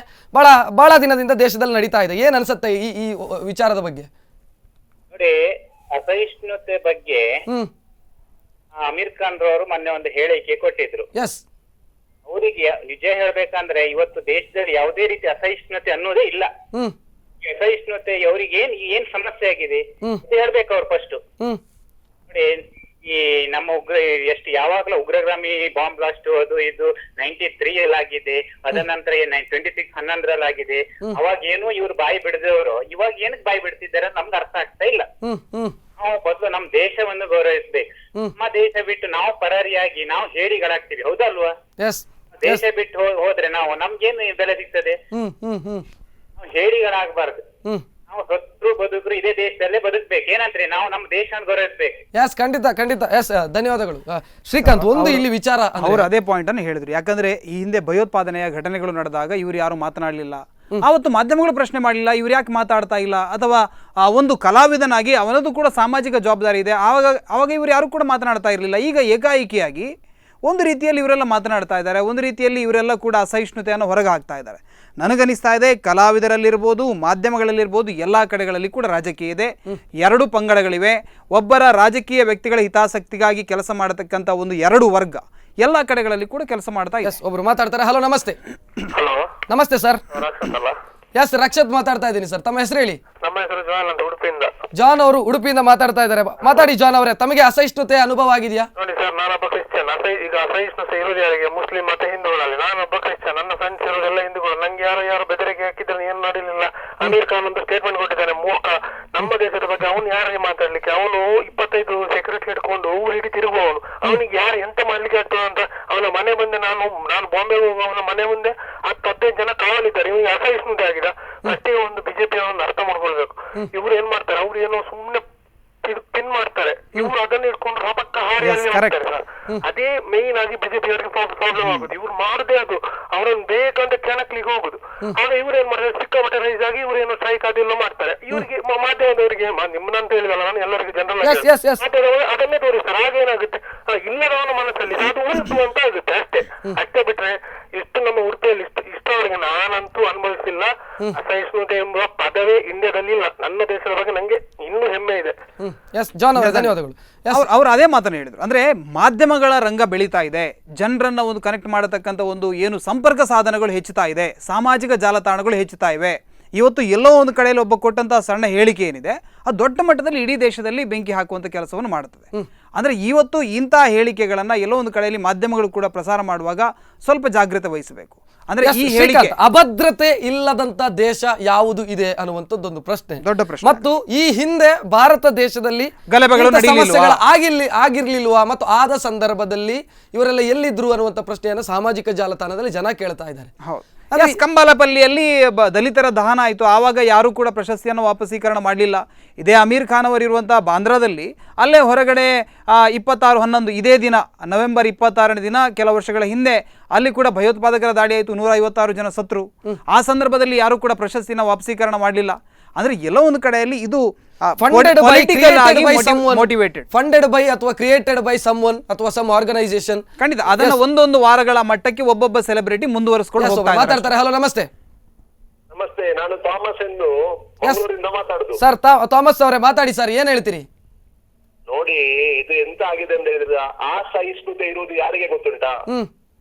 ಬಹಳ ದಿನದಿಂದ ದೇಶದಲ್ಲಿ ನಡೀತಾ ಇದೆ, ಏನ್ ಅನ್ಸುತ್ತೆ ಈ ವಿಚಾರದ ಬಗ್ಗೆ? ನೋಡಿ, ಅಸಹಿಷ್ಣುತೆ ಬಗ್ಗೆ ಅಮೀರ್ ಖಾನ್ ರವರು ಮೊನ್ನೆ ಒಂದು ಹೇಳಿಕೆ ಕೊಟ್ಟಿದ್ರು. ಎಸ್, ಅವರಿಗೆ ನಿಜ ಹೇಳ್ಬೇಕಂದ್ರೆ ಇವತ್ತು ದೇಶದಲ್ಲಿ ಯಾವುದೇ ರೀತಿ ಅಸಹಿಷ್ಣುತೆ ಅನ್ನೋದೇ ಇಲ್ಲ. ಅಸಹಿಷ್ಣುತೆ ಅವರಿಗೆ ಏನ್ ಸಮಸ್ಯೆ ಆಗಿದೆ ಅಂತ ಹೇಳ್ಬೇಕು ಅವ್ರು ಫಸ್ಟ್. ನೋಡಿ, ಈ ನಮ್ಮ ಯಾವಾಗ್ಲೂ ಉಗ್ರಗಾಮಿ ಬಾಂಬ್ ಬ್ಲಾಸ್ಟ್ ಅದು ಇದು 93 ಆಗಿದೆ, ಅದ ನಂತರ 26 11 ಆಗಿದೆ. ಅವಾಗ ಏನು ಇವ್ರು ಬಾಯಿ ಬಿಡದವರು ಇವಾಗ ಏನಕ್ಕೆ ಬಾಯಿ ಬಿಡ್ತಿದ್ದಾರೆ ನಮ್ಗೆ ಅರ್ಥ ಆಗ್ತಾ ಇಲ್ಲ. ನಾವು ಮೊದಲು ನಮ್ ದೇಶವನ್ನು ಗೌರವಿಸ್ಬೇಕು. ನಮ್ಮ ದೇಶ ಬಿಟ್ಟು ನಾವು ಪರಾರಿಯಾಗಿ ನಾವು ಹೇಡಿಗಳಾಗ್ತೀವಿ, ಹೌದಲ್ವಾ? ದೇಶ ಬಿಟ್ಟು ಹೋದ್ರೆ ನಮ್ಗೇನು ಬೆಲೆ ಸಿಗ್ತದೆ? ನಾವು ಹೇಡಿಗಳಾಗಬಾರ್ದು. ನಾವು ಸತ್ರು ಬದುಕರು ಇದೇ ದೇಶದಲ್ಲೇ ಬದುಕ್ಬೇಕು. ಏನಂದ್ರೆ ನಾವು ನಮ್ಮ ದೇಶವನ್ನು ಗೌರವಿಸ್ಬೇಕು. ಎಸ್, ಖಂಡಿತ. ಎಸ್, ಧನ್ಯವಾದಗಳು ಶ್ರೀಕಾಂತ್. ಒಂದು ಇಲ್ಲಿ ವಿಚಾರ, ಅವರು ಅದೇ ಪಾಯಿಂಟ್ ಅನ್ನು ಹೇಳಿದ್ರು. ಯಾಕಂದ್ರೆ ಈ ಹಿಂದೆ ಭಯೋತ್ಪಾದನೆಯ ಘಟನೆಗಳು ನಡೆದಾಗ ಇವ್ರು ಯಾರು ಮಾತನಾಡಲಿಲ್ಲ, ಆವತ್ತು ಮಾಧ್ಯಮಗಳು ಪ್ರಶ್ನೆ ಮಾಡಲಿಲ್ಲ, ಇವ್ರು ಯಾಕೆ ಮಾತಾಡ್ತಾ ಇಲ್ಲ, ಅಥವಾ ಒಂದು ಕಲಾವಿದನಾಗಿ ಅವನದು ಕೂಡ ಸಾಮಾಜಿಕ ಜವಾಬ್ದಾರಿ ಇದೆ, ಆವಾಗ ಇವ್ರು ಯಾರು ಕೂಡ ಮಾತನಾಡ್ತಾ ಇರಲಿಲ್ಲ. ಈಗ ಏಕಾಏಕಿಯಾಗಿ ಒಂದು ರೀತಿಯಲ್ಲಿ ಇವರೆಲ್ಲ ಮಾತನಾಡ್ತಾ ಇದ್ದಾರೆ, ಒಂದು ರೀತಿಯಲ್ಲಿ ಇವರೆಲ್ಲ ಕೂಡ ಅಸಹಿಷ್ಣುತೆಯನ್ನು ಹೊರಗೆ ಹಾಕ್ತಾ ಇದ್ದಾರೆ. ನನಗನಿಸ್ತಾ ಇದೆ ಮಾಧ್ಯಮಗಳಲ್ಲಿರ್ಬೋದು, ಮಾಧ್ಯಮಗಳಲ್ಲಿರ್ಬೋದು, ಎಲ್ಲ ಕಡೆಗಳಲ್ಲಿ ಕೂಡ ರಾಜಕೀಯ ಇದೆ. ಎರಡು ಪಂಗಡಗಳಿವೆ. ಒಬ್ಬರ ರಾಜಕೀಯ ವ್ಯಕ್ತಿಗಳ ಹಿತಾಸಕ್ತಿಗಾಗಿ ಕೆಲಸ ಮಾಡತಕ್ಕಂಥ ಒಂದು ಎರಡು ವರ್ಗ ಎಲ್ಲ ಕಡೆಗಳಲ್ಲಿ ಕೂಡ ಕೆಲಸ ಮಾಡ್ತಾ ಇದೆ. ಒಬ್ರು ಮಾತಾಡ್ತಾರೆ. ಹಲೋ, ನಮಸ್ತೆ. ಹಲೋ, ನಮಸ್ತೆ ಸರ್. ಎಸ್, ರಕ್ಷತ್ ಮಾತಾಡ್ತಾ ಇದ್ದೀನಿ ಸರ್. ತಮ್ಮ ಹೆಸರು ಹೇಳಿ. ನಮ್ಮ ಹೆಸರು ಜಾನ್ ಅಂತ, ಉಡುಪಿಯಿಂದ. ಜಾನ್ ಅವರು ಉಡುಪಿಯಿಂದ ಮಾತಾಡ್ತಾ ಇದ್ದಾರೆ. ಮಾತಾಡಿ ಜಾನ್ ಅವರೇ, ತಮಗೆ ಅಸಹಿಷ್ಣುತೆ ಅನುಭವ ಆಗಿದೆಯಾ? ನೋಡಿ ಸರ್, ನಾನೊಬ್ಬ ಕ್ರಿಶ್ಚಿಯನ್. ಈಗ ಅಸಹಿಷ್ಣುತೆ ಇರುವುದು ಯಾರಿಗೆ? ಮುಸ್ಲಿಂ ಮತ್ತೆ ಹಿಂದೂಗಳಲ್ಲಿ. ನಾನೊಬ್ಬ ಕ್ರಿಶ್ಚಿಯನ್, ನನ್ನ ಫ್ರೆಂಡ್ಸ್ ಇರೋದೆಲ್ಲ ಹಿಂದೂಗಳು. ನಂಗೆ ಯಾರು ಬೆದರಿಕೆ ಹಾಕಿದ್ರೆ ಏನು ನಡೀಲಿಲ್ಲ. ಅಮೀರ್ ಖಾನ್ ಒಂದು ಸ್ಟೇಟ್ಮೆಂಟ್ ಕೊಟ್ಟಿದ್ದಾನೆ, ಮೂರ್ಖ. ನಮ್ಮ ದೇಶದ ಬಗ್ಗೆ ಅವನು ಯಾರಿಗೆ ಮಾತಾಡ್ಲಿಕ್ಕೆ? ಅವನು 25 ಸೆಕ್ಯೂರಿಟಿ ಇಟ್ಕೊಂಡು ಊರಿಗೆ ತಿರುಗುವವನು. ಅವನಿಗೆ ಯಾರು ಎಂತ ಮಾಡ್ಲಿಕ್ಕೆ ಆಗ್ತದೆ ಅಂತ. ಅವನ ಮನೆ ಮುಂದೆ ನಾನು ಬಾಂಬೆಗೆ ಹೋಗುವ ಅವನ ಮನೆ ಮುಂದೆ 10-15 ಜನ ಕಾವಲಿದ್ದಾರೆ. ಇವನಿಗೆ ಅಸಹಿಷ್ಣುತೆ ಆಗಿದೆ ಅಷ್ಟೇ. ಒಂದು ಬಿಜೆಪಿ ಒಂದು ಅರ್ಥ ಮಾಡ್ಕೊಳ್ಬೇಕು. ಇವ್ರು ಏನ್ ಮಾಡ್ತಾರೆ, ಅವ್ರು ಏನೋ ಸುಮ್ನೆ ಪಿನ್ ಮಾಡ್ತಾರೆ, ಇವ್ರು ಅದನ್ನ ಇಟ್ಕೊಂಡು ರಪಕ್ಕ ಹಾರಿ ಮಾಡ್ತಾರೆ ಸರ್. ಅದೇ ಮೇನ್ ಆಗಿ ಬಿಜೆಪಿ ಅವರಿಗೆ ಪ್ರಾಬ್ಲಮ್ ಆಗುದು. ಇವ್ರು ಮಾಡದೆ ಅದು ಅವರನ್ನು ಬೇಕಂತ ಕೆಣಕ್ಲಿಗೆ ಹೋಗುದು. ಆಗ ಇವ್ರು ಏನ್ ಮಾಡ್ತಾರೆ, ಸಿಕ್ಕಾಪಟ್ಟೆ ರೈಸ್ ಆಗಿ ಇವ್ರು ಏನೋ ಸ್ಟ್ರೈಕ್ ಅದೆಲ್ಲ ಮಾಡ್ತಾರೆ. ಇವರಿಗೆ ಮಾಧ್ಯಮದವರಿಗೆ ನಿಮ್ಮನ್ನಂತ ಹೇಳಿದಲ್ಲ ನಾನು, ಎಲ್ಲರಿಗೂ ಜನರಲ್ ಅದನ್ನೇ ತೋರಿಸ್ತಾರೆ. ಆಗೇನಾಗುತ್ತೆ, ಇಲ್ಲದವನ ಮನಸ್ಸಲ್ಲಿ ಅದು ಉಂಟು ಅಂತ ಆಗುತ್ತೆ ಅಷ್ಟೇ ಬಿಟ್ರೆ ಇಷ್ಟು ನಮ್ಮ ಉಡುಪಿಯಲ್ಲಿ ಇಷ್ಟವರೆಗೆ ನಾನಂತೂ ಅನುಭವಿಸಿಲ್ಲ. ಅಸಹಿಷ್ಣುತೆ ಎಂಬ ಪದವೇ ಇಂಡಿಯಾದಲ್ಲಿ ಇಲ್ಲ. ನನ್ನ ದೇಶದ ಬಗ್ಗೆ ನಂಗೆ ಇನ್ನೂ ಹೆಮ್ಮೆ ಇದೆ. ಧನ್ಯವಾದಗಳು. ಅವ್ರು ಅದೇ ಮಾತನ್ನು ಹೇಳಿದ್ರು. ಅಂದ್ರೆ ಮಾಧ್ಯಮಗಳ ರಂಗ ಬೆಳೀತಾ ಇದೆ, ಜನರನ್ನ ಒಂದು ಕನೆಕ್ಟ್ ಮಾಡತಕ್ಕಂಥ ಒಂದು ಏನು ಸಂಪರ್ಕ ಸಾಧನಗಳು ಹೆಚ್ಚುತ್ತಾ ಇದೆ, ಸಾಮಾಜಿಕ ಜಾಲತಾಣಗಳು ಹೆಚ್ಚುತ್ತಾ ಇವೆ. ಇವತ್ತು ಎಲ್ಲೋ ಒಂದು ಕಡೆಯಲ್ಲಿ ಒಬ್ಬ ಕೊಟ್ಟಂತಹ ಸಣ್ಣ ಹೇಳಿಕೆ ಏನಿದೆ ಅದು ದೊಡ್ಡ ಮಟ್ಟದಲ್ಲಿ ಇಡೀ ದೇಶದಲ್ಲಿ ಬೆಂಕಿ ಹಾಕುವಂಥ ಕೆಲಸವನ್ನು ಮಾಡುತ್ತದೆ. ಅಂದರೆ ಇವತ್ತು ಇಂತಹ ಹೇಳಿಕೆಗಳನ್ನು ಎಲ್ಲೋ ಒಂದು ಕಡೆಯಲ್ಲಿ ಮಾಧ್ಯಮಗಳು ಕೂಡ ಪ್ರಸಾರ ಮಾಡುವಾಗ ಸ್ವಲ್ಪ ಜಾಗೃತೆ ವಹಿಸಬೇಕು. ಅಂದ್ರೆ ಈ ಹೇಳಿಕೆ ಅಭದ್ರತೆ ಇಲ್ಲದಂತ ದೇಶ ಯಾವುದು ಇದೆ ಅನ್ನುವಂಥದ್ದೊಂದು ಪ್ರಶ್ನೆ, ದೊಡ್ಡ ಪ್ರಶ್ನೆ. ಮತ್ತು ಈ ಹಿಂದೆ ಭಾರತ ದೇಶದಲ್ಲಿ ಗಲಭೆಗಳು ಆಗಿರ್ಲಿಲ್ವಾ ಮತ್ತು ಆದ ಸಂದರ್ಭದಲ್ಲಿ ಇವರೆಲ್ಲ ಎಲ್ಲಿದ್ರು ಅನ್ನುವಂಥ ಪ್ರಶ್ನೆಯನ್ನು ಸಾಮಾಜಿಕ ಜಾಲತಾಣದಲ್ಲಿ ಜನ ಕೇಳ್ತಾ ಇದ್ದಾರೆ. ಕಂಬಾಲಪಲ್ಲಿಯಲ್ಲಿ ದಲಿತರ ದಹನ ಆಯಿತು, ಆವಾಗ ಯಾರೂ ಕೂಡ ಪ್ರಶಸ್ತಿಯನ್ನು ವಾಪಸೀಕರಣ ಮಾಡಲಿಲ್ಲ. ಇದೇ ಅಮೀರ್ ಖಾನ್ ಅವರಿರುವಂತಹ ಬಾಂದ್ರಾದಲ್ಲಿ ಅಲ್ಲೇ ಹೊರಗಡೆ 26/11 ಇದೇ ದಿನ ನವೆಂಬರ್ 26ನೇ ದಿನ ಕೆಲ ವರ್ಷಗಳ ಹಿಂದೆ ಅಲ್ಲಿ ಕೂಡ ಭಯೋತ್ಪಾದಕರ ದಾಳಿ ಆಯಿತು, 156 ಜನ ಸತ್ರು. ಆ ಸಂದರ್ಭದಲ್ಲಿ ಯಾರೂ ಕೂಡ ಪ್ರಶಸ್ತಿನ ವಾಪಸೀಕರಣ ಮಾಡಲಿಲ್ಲ. ಅಂದ್ರೆ ಎಲ್ಲೋ ಒಂದು ಕಡೆಯಲ್ಲಿ ಇದು ಫಂಡೆಡ್ ಬೈ ಅಥವಾ ಕ್ರಿಯೇಟೆಡ್ ಬೈ ಸಮ್ವನ್ ಅಥವಾ ಸಮ್ ಆರ್ಗನೈಸೇಷನ್. ಖಂಡಿತ ಅದನ್ನ ಒಂದೊಂದು ವಾರಗಳ ಮಟ್ಟಕ್ಕೆ ಒಬ್ಬೊಬ್ಬ ಸೆಲೆಬ್ರಿಟಿ ಮುಂದುವರಿಸಿಕೊಂಡು ಮಾತಾಡ್ತಾರೆ. ಹಲೋ, ನಮಸ್ತೆ. ನಮಸ್ತೆ, ನಾನು ಥಾಮಸ್ ಎಂದು ಮಂಗಳೂರಿಂದ ಮಾತಾಡುದು. ಸರ್, ಥಾಮಸ್ ಅವರೇ ಮಾತಾಡಿ ಸರ್, ಏನ್ ಹೇಳ್ತೀರಿ? ನೋಡಿ, ಇದು ಎಂತ ಆಗಿದೆ ಅಂತ ಹೇಳಿದ್ರೆ ಅಸಹಿಷ್ಣುತೆ ಇರುವುದು ಯಾರಿಗೆ ಗೊತ್ತುಂಟಾ?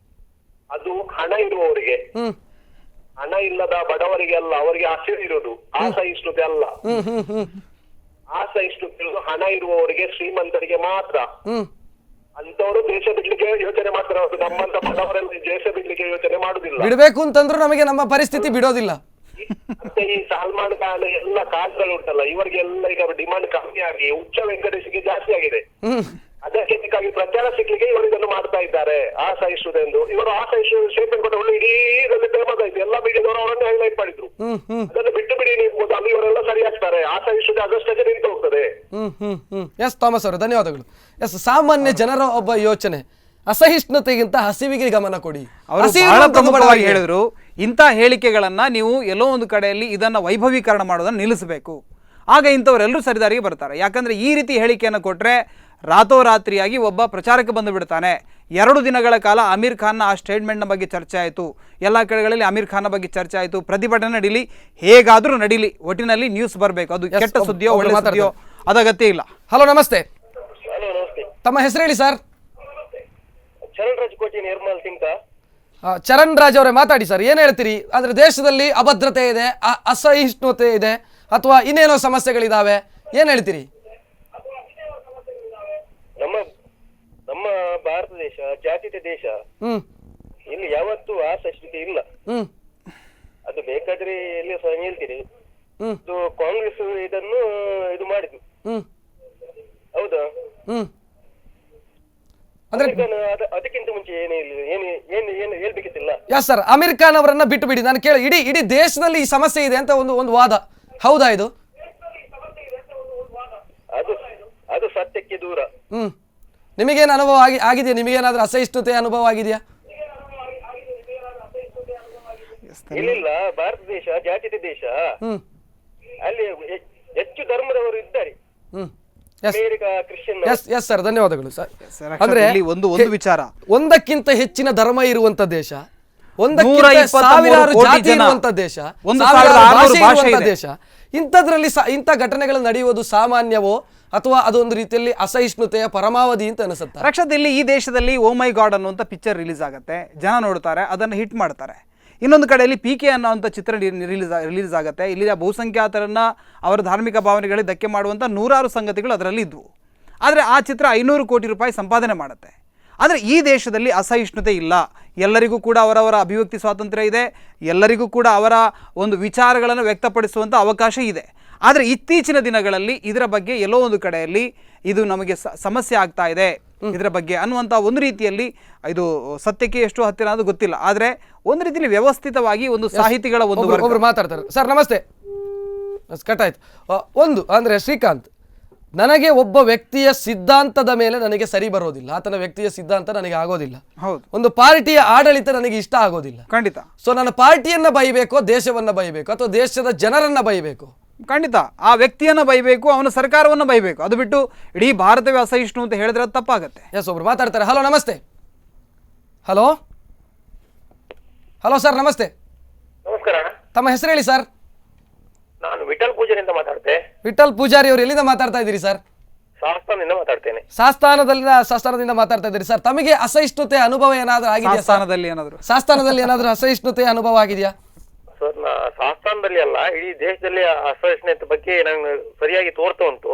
ಅದು ಹಣ ಇರುವವರಿಗೆ. ಹಣ ಇಲ್ಲದ ಬಡವರಿಗೆ ಅಲ್ಲ, ಅವರಿಗೆ ಹಸಿರು ಇರುವುದು. ಅಸಹಿಷ್ಣುತೆ ಅಲ್ಲ. ಅಸಹಿಷ್ಣುತೆ ಇರುವುದು ಹಣ ಇರುವವರಿಗೆ, ಶ್ರೀಮಂತರಿಗೆ ಮಾತ್ರ. ಅಂತವರು ದೇಶ ಬಿಡ್ಲಿಕ್ಕೆ ಯೋಚನೆ ಮಾಡ್ತಾರೆ, ನಮ್ಮಂತ ಬಡವರೆಲ್ಲ ದೇಶ ಬಿಡ್ಲಿಕ್ಕೆ ಯೋಚನೆ ಮಾಡುದಿಲ್ಲ. ಬಿಡ್ಬೇಕು ಅಂತಂದ್ರು ನಮಗೆ ನಮ್ಮ ಪರಿಸ್ಥಿತಿ ಬಿಡೋದಿಲ್ಲ. ಮತ್ತೆ ಈ ಸಲ್ಮಾನ್ ಖಾನ್ ಎಲ್ಲ ಕಾಲ್ಗಳು ಉಂಟಲ್ಲ, ಇವರಿಗೆಲ್ಲ ಈಗ ಡಿಮಾಂಡ್ ಕಮ್ಮಿ ಆಗಿ ಉಚ್ಚ ವೆಂಕಟೇಶ್ಗೆ ಜಾಸ್ತಿ ಆಗಿದೆ. ಅದಕ್ಕೆ ಬೇಕಾಗಿ ಪ್ರಚಾರ ಸಿಗ್ಲಿಕ್ಕೆ ಇವರು ಇದನ್ನು ಮಾಡ್ತಾ ಇದ್ದಾರೆ, ಅಸಹಿಷ್ಣುತೆ ಎಂದು. ಇವರು ಅಸಹಿಷ್ಣುತೆ ಸ್ಟೇಟ್ಮೆಂಟ್ ಕೊಟ್ಟವರು ಇಡೀ ಫೇಮಸ್ ಆಯ್ತು, ಎಲ್ಲ ಮೀಡಿಯಾದವರು ಅವರನ್ನೇ ಹೈಲೈಟ್ ಮಾಡಿದ್ರು. ಅದನ್ನು ಬಿಟ್ಟು ಬಿಡಿ ನಿಲ್ಬಹುದು, ಅಲ್ಲಿ ಇವರೆಲ್ಲ ಸರಿ ಆಗ್ತಾರೆ. ಅಸಹಿಷ್ಣುತೆ ಅದಷ್ಟೇ ನಿಂತು ಹೋಗ್ತದೆ. ಎಸ್ ಥಾಮಸ್ ಅವರು ಧನ್ಯವಾದಗಳು. ಎಸ್, ಸಾಮಾನ್ಯ ಜನರ ಒಬ್ಬ ಯೋಚನೆ, ಅಸಹಿಷ್ಣುತೆಗಿಂತ ಹಸಿವಿಗೆ ಗಮನ ಕೊಡಿ. ಅವರು ಬಹಳ ಪ್ರಮುಖವಾಗಿ ಹೇಳಿದ್ರು, ಇಂಥ ಹೇಳಿಕೆಗಳನ್ನು ನೀವು ಎಲ್ಲೋ ಒಂದು ಕಡೆಯಲ್ಲಿ ಇದನ್ನು ವೈಭವೀಕರಣ ಮಾಡೋದನ್ನು ನಿಲ್ಲಿಸಬೇಕು. ಆಗ ಇಂಥವರೆಲ್ಲರೂ ಸರಿದಾರಿಗೆ ಬರ್ತಾರೆ. ಯಾಕಂದರೆ ಈ ರೀತಿ ಹೇಳಿಕೆಯನ್ನು ಕೊಟ್ಟರೆ ರಾತೋರಾತ್ರಿಯಾಗಿ ಒಬ್ಬ ಪ್ರಚಾರಕ್ಕೆ ಬಂದು ಬಿಡ್ತಾನೆ. 2 ದಿನಗಳ ಕಾಲ ಅಮೀರ್ ಖಾನ್ನ ಆ ಸ್ಟೇಟ್ಮೆಂಟ್ನ ಬಗ್ಗೆ ಚರ್ಚೆ ಆಯಿತು, ಎಲ್ಲ ಕಡೆಗಳಲ್ಲಿ ಅಮೀರ್ ಖಾನ್ನ ಬಗ್ಗೆ ಚರ್ಚೆ ಆಯಿತು. ಪ್ರತಿಭಟನೆ ನಡೀಲಿ, ಹೇಗಾದರೂ ನಡೀಲಿ, ಒಟ್ಟಿನಲ್ಲಿ ನ್ಯೂಸ್ ಬರಬೇಕು. ಅದು ಕೆಟ್ಟ ಸುದ್ದಿಯೋ ಒಳ್ಳೆ ಸುದ್ದಿಯೋ ಅದು ಅಗತ್ಯ ಇಲ್ಲ. ಹಲೋ ನಮಸ್ತೆ, ಹಲೋ ನಮಸ್ತೆ. ತಮ್ಮ ಹೆಸರು ಹೇಳಿ ಸರ್. ಚರಣ್ ರಾಜ್ ಕೋಟಿ ನಿರ್ಮಲ್ ಸಿಂಗ್. ಚರಣ್ ರಾಜ್ ಅವರೇ ಮಾತಾಡಿ ಸರ್, ಏನು ಹೇಳ್ತೀರಿ? ಅಂದರೆ ದೇಶದಲ್ಲಿ ಅಭದ್ರತೆ ಇದೆ, ಅಸಹಿಷ್ಣುತೆ ಇದೆ, ಅಥವಾ ಇನ್ನೇನೋ ಸಮಸ್ಯೆಗಳಿದಾವೆ, ಏನು ಹೇಳ್ತೀರಿ? ನಮ್ಮ ಭಾರತ ದೇಶ ಜಾತ್ಯತೀತ ದೇಶ. ಇಲ್ಲಿ ಯಾವತ್ತೂ ಅಸಹಿಷ್ಣುತೆ ಇಲ್ಲ. ಅದು ಬೇಕಾದ್ರೆ ಎಲ್ಲಿ ಸಹ ಹೇಳ್ತೀರಿ. ಕಾಂಗ್ರೆಸ್ ಇದನ್ನು ಇದು ಮಾಡಿದ್ರು. ಹೌದಾ? ಅಂದ್ರೆ ಅದಕ್ಕಿಂತ ಮುಂಚೆ ಏನು ಹೇಳ್ಬೇಕಿತ್ತಿಲ್ಲ. ಯಸ್ ಸರ್, ಅಮೀರ್ ಖಾನ್ ಅವರನ್ನ ಬಿಟ್ಟು ಬಿಡಿ. ನಾನು ಕೇಳಿ, ಇಡೀ ದೇಶದಲ್ಲಿ ಈ ಸಮಸ್ಯೆ ಇದೆ ಅಂತ ಒಂದು ವಾದ, ಹೌದಾ ಇದು? ಅದು ಸತ್ಯಕ್ಕೆ ದೂರ. ನಿಮಗೇನು ಅನುಭವ ಆಗಿದೆಯಾ? ನಿಮಗೇನಾದ್ರೂ ಅಸಹಿಷ್ಣುತೆ ಅನುಭವ ಆಗಿದೆಯಾ? ಇಲ್ಲ, ಭಾರತ ದೇಶ ಜಾತ್ಯತೀತ ದೇಶ. ಅಲ್ಲಿ ಹೆಚ್ಚು ಧರ್ಮದವರು ಇದ್ದಾರೆ. ಎಸ್ ಸರ್, ಧನ್ಯವಾದಗಳು ಸರ್. ಅಂದ್ರೆ ಒಂದು ವಿಚಾರ, ಒಂದಕ್ಕಿಂತ ಹೆಚ್ಚಿನ ಧರ್ಮ ಇರುವಂತ ದೇಶ, ಸಾವಿರಾರು ಜಾತಿ ಇರುವಂತ ದೇಶ, ದೇಶ, ಇಂಥದ್ರಲ್ಲಿ ಇಂಥ ಘಟನೆಗಳು ನಡೆಯುವುದು ಸಾಮಾನ್ಯವೋ ಅಥವಾ ಅದೊಂದು ರೀತಿಯಲ್ಲಿ ಅಸಹಿಷ್ಣುತೆಯ ಪರಮಾವಧಿ ಅಂತ ಅನಿಸುತ್ತೆ? ರಕ್ಷತ್, ಇಲ್ಲಿ ಈ ದೇಶದಲ್ಲಿ ಓ ಮೈ ಗಾಡ್ ಅನ್ನುವಂಥ ಪಿಕ್ಚರ್ ರಿಲೀಸ್ ಆಗುತ್ತೆ, ಜನ ನೋಡ್ತಾರೆ, ಅದನ್ನು ಹಿಟ್ ಮಾಡ್ತಾರೆ. ಇನ್ನೊಂದು ಕಡೆಯಲ್ಲಿ PK ಅನ್ನೋವಂಥ ಚಿತ್ರ ರಿಲೀಸ್ ಆಗುತ್ತೆ. ಇಲ್ಲಿಯ ಬಹುಸಂಖ್ಯಾತರನ್ನು ಅವರ ಧಾರ್ಮಿಕ ಭಾವನೆಗಳಿಗೆ ಧಕ್ಕೆ ಮಾಡುವಂಥ ನೂರಾರು ಸಂಗತಿಗಳು ಅದರಲ್ಲಿ ಇದ್ವು. ಆದರೆ ಆ ಚಿತ್ರ 500 ಕೋಟಿ ರೂಪಾಯಿ ಸಂಪಾದನೆ ಮಾಡುತ್ತೆ. ಆದರೆ ಈ ದೇಶದಲ್ಲಿ ಅಸಹಿಷ್ಣುತೆ ಇಲ್ಲ. ಎಲ್ಲರಿಗೂ ಕೂಡ ಅವರವರ ಅಭಿವ್ಯಕ್ತಿ ಸ್ವಾತಂತ್ರ್ಯ ಇದೆ, ಎಲ್ಲರಿಗೂ ಕೂಡ ಅವರ ಒಂದು ವಿಚಾರಗಳನ್ನು ವ್ಯಕ್ತಪಡಿಸುವಂಥ ಅವಕಾಶ ಇದೆ. ಆದರೆ ಇತ್ತೀಚಿನ ದಿನಗಳಲ್ಲಿ ಇದರ ಬಗ್ಗೆ ಎಲ್ಲೋ ಒಂದು ಕಡೆಯಲ್ಲಿ ಇದು ನಮಗೆ ಸಮಸ್ಯೆ ಆಗ್ತಾ ಇದೆ ಇದರ ಬಗ್ಗೆ ಅನ್ನುವಂಥ ಒಂದು ರೀತಿಯಲ್ಲಿ, ಇದು ಸತ್ಯಕ್ಕೆ ಎಷ್ಟು ಹತ್ತಿರ ಅನ್ನೋದು ಗೊತ್ತಿಲ್ಲ. ಆದರೆ ಒಂದು ರೀತಿಯಲ್ಲಿ ವ್ಯವಸ್ಥಿತವಾಗಿ ಒಂದು ಸಾಹಿತಿಗಳ ಒಬ್ಬರು ಮಾತಾಡ್ತಾರೆ. ಸರ್ ನಮಸ್ತೆ, ಕಟ್ ಆಯ್ತು. ಒಂದು ಅಂದರೆ ಶ್ರೀಕಾಂತ್, ನನಗೆ ಒಬ್ಬ ವ್ಯಕ್ತಿಯ ಸಿದ್ಧಾಂತದ ಮೇಲೆ ನನಗೆ ಸರಿ ಬರೋದಿಲ್ಲ, ಆತನ ವ್ಯಕ್ತಿಯ ಸಿದ್ಧಾಂತ ನನಗೆ ಆಗೋದಿಲ್ಲ. ಹೌದು, ಒಂದು ಪಾರ್ಟಿಯ ಆಡಳಿತ ನನಗೆ ಇಷ್ಟ ಆಗೋದಿಲ್ಲ. ಖಂಡಿತ. ಸೊ ನಾನು ಪಾರ್ಟಿಯನ್ನ ಬೈಬೇಕೋ, ದೇಶವನ್ನ ಬೈಬೇಕು, ಅಥವಾ ದೇಶದ ಜನರನ್ನ ಬೈಬೇಕು? ಖಂಡಿತ ಆ ವ್ಯಕ್ತಿಯನ್ನು ಬೈಬೇಕು, ಅವನ ಸರ್ಕಾರವನ್ನು ಬೈಬೇಕು. ಅದು ಬಿಟ್ಟು ಇಡೀ ಭಾರತವೇ ಅಸಹಿಷ್ಣು ಅಂತ ಹೇಳಿದ್ರೆ ಅದು ತಪ್ಪಾಗುತ್ತೆ. ಎಸ್, ಒಬ್ರು ಮಾತಾಡ್ತಾರೆ. ಹಲೋ ನಮಸ್ತೆ. ಹಲೋ ಸರ್ ನಮಸ್ತೆ. ನಮಸ್ಕಾರ. ತಮ್ಮ ಹೆಸರು ಹೇಳಿ ಸರ್. ನಾನು ವಿಠಲ್ ಪೂಜಾರಿ ಅಂತ ಮಾತಾಡ್ತೆ. ವಿಠಲ್ ಪೂಜಾರಿ ಅವರು ಎಲ್ಲಿಂದ ಮಾತಾಡ್ತಾ ಇದ್ದೀರಿ ಸರ್? ಶಾಸ್ತಾನದಿಂದ ಮಾತಾಡ್ತೇನೆ. ಶಾಸ್ತಾನದಿಂದ ಮಾತಾಡ್ತಾ ಇದ್ದೀರಿ ಸರ್. ತಮಗೆ ಅಸಹಿಷ್ಣುತೆ ಅನುಭವ ಏನಾದ್ರೂ ಆಗಿದೆಯಾ? ಶಾಸ್ತಾನದಲ್ಲಿ ಏನಾದ್ರೂ ಅಸಹಿಷ್ಣುತೆ ಅನುಭವ ಆಗಿದೆಯಾ? ಸರ್, ಶಾಸ್ತಾನದಲ್ಲಿ ಅಲ್ಲ, ಇಡೀ ದೇಶದಲ್ಲಿ ಅಸಹಿಷ್ಣುತೆ ಬಗ್ಗೆ ನಂಗೆ ಸರಿಯಾಗಿ ತೋರ್ತಾ ಉಂಟು.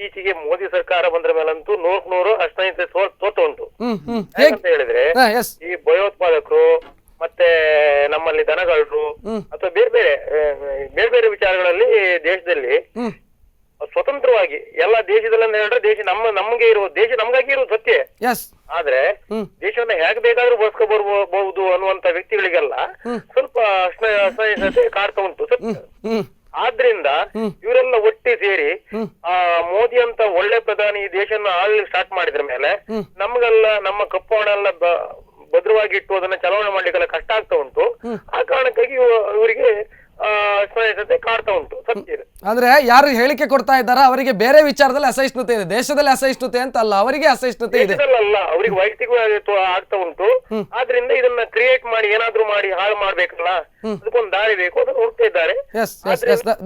ಇತ್ತೀಚೆಗೆ ಮೋದಿ ಸರ್ಕಾರ ಬಂದ್ರ ಮೇಲಂತೂ 100 ಅಸಹಿಷ್ಣುತೆ ತೋರ್ತಾ ಉಂಟು. ಯಾಕಂತ ಹೇಳಿದ್ರೆ ಈ ಭಯೋತ್ಪಾದಕರು ಮತ್ತೆ ನಮ್ಮಲ್ಲಿ ದನಗಳು ಅಥವಾ ಬೇರೆ ಬೇರೆ ವಿಚಾರಗಳಲ್ಲಿ ದೇಶದಲ್ಲಿ ಸ್ವತಂತ್ರವಾಗಿ ಎಲ್ಲ ದೇಶದಲ್ಲಿ ಹೇಳಿದ್ರೆ ದೇಶ ನಮ್ಗೆ ಇರೋ ದೇಶ ನಮ್ಗಾಗಿ ಇರೋ ಸತ್ಯ. ಆದ್ರೆ ದೇಶವನ್ನ ಹೇಗೆ ಬೇಕಾದ್ರೂ ಬಳಸ್ಕೊ ಬರ್ಬಹುದು ಅನ್ನುವಂತ ವ್ಯಕ್ತಿಗಳಿಗೆಲ್ಲ ಸ್ವಲ್ಪ ಅಸಹಿಷ್ಣುತೆ ಕಾಡ್ತಾ ಉಂಟು ಸತ್ಯ. ಆದ್ರಿಂದ ಇವರೆಲ್ಲ ಒಟ್ಟಿ ಸೇರಿ ಮೋದಿ ಅಂತ ಒಳ್ಳೆ ಪ್ರಧಾನಿ ಈ ದೇಶನ ಆಳ್ಲಿಕ್ಕೆ ಸ್ಟಾರ್ಟ್ ಮಾಡಿದ್ರ ಮೇಲೆ ನಮ್ಗೆಲ್ಲ ನಮ್ಮ ಕಪ್ಪು ಹಣ ಎಲ್ಲ ಭದ್ರವಾಗಿ ಇಟ್ಟು ಅದನ್ನ ಚಲಾವಣೆ ಮಾಡ್ಲಿಕ್ಕೆಲ್ಲ ಕಷ್ಟ ಆಗ್ತಾ ಉಂಟು. ಆ ಕಾರಣಕ್ಕಾಗಿ ಇವರಿಗೆ ಅಸಹಿಷ್ಣುತೆ ಕಾಡ್ತಾ ಉಂಟು ಸತ್ಯ. ಅಂದ್ರೆ ಯಾರು ಹೇಳಿಕೆ ಕೊಡ್ತಾ ಇದ್ದಾರ ಅವರಿಗೆ ಬೇರೆ ವಿಚಾರದಲ್ಲಿ ಅಸಹಿಷ್ಣುತೆ ಇದೆ, ದೇಶದಲ್ಲಿ ಅಸಹಿಷ್ಣುತೆ ಅಂತ ಅಲ್ಲ, ಅವರಿಗೆ ಅಸಹಿಷ್ಣುತೆ ಇದೆ. ಅಲ್ಲ, ಅವರಿಗೆ ವೈಯಕ್ತಿಕವಾಗಿ ಆಗ್ತಾ ಉಂಟು. ಆದ್ರಿಂದ ಇದನ್ನ ಕ್ರಿಯೇಟ್ ಮಾಡಿ ಏನಾದ್ರೂ ಮಾಡಿ ಹಾಳು ಮಾಡ್ಬೇಕಲ್ಲ, ಅದಕ್ಕೊಂದು ದಾರಿ ಬೇಕು, ಅದನ್ನು ಹುಡುಕ್ತಾ ಇದ್ದಾರೆ.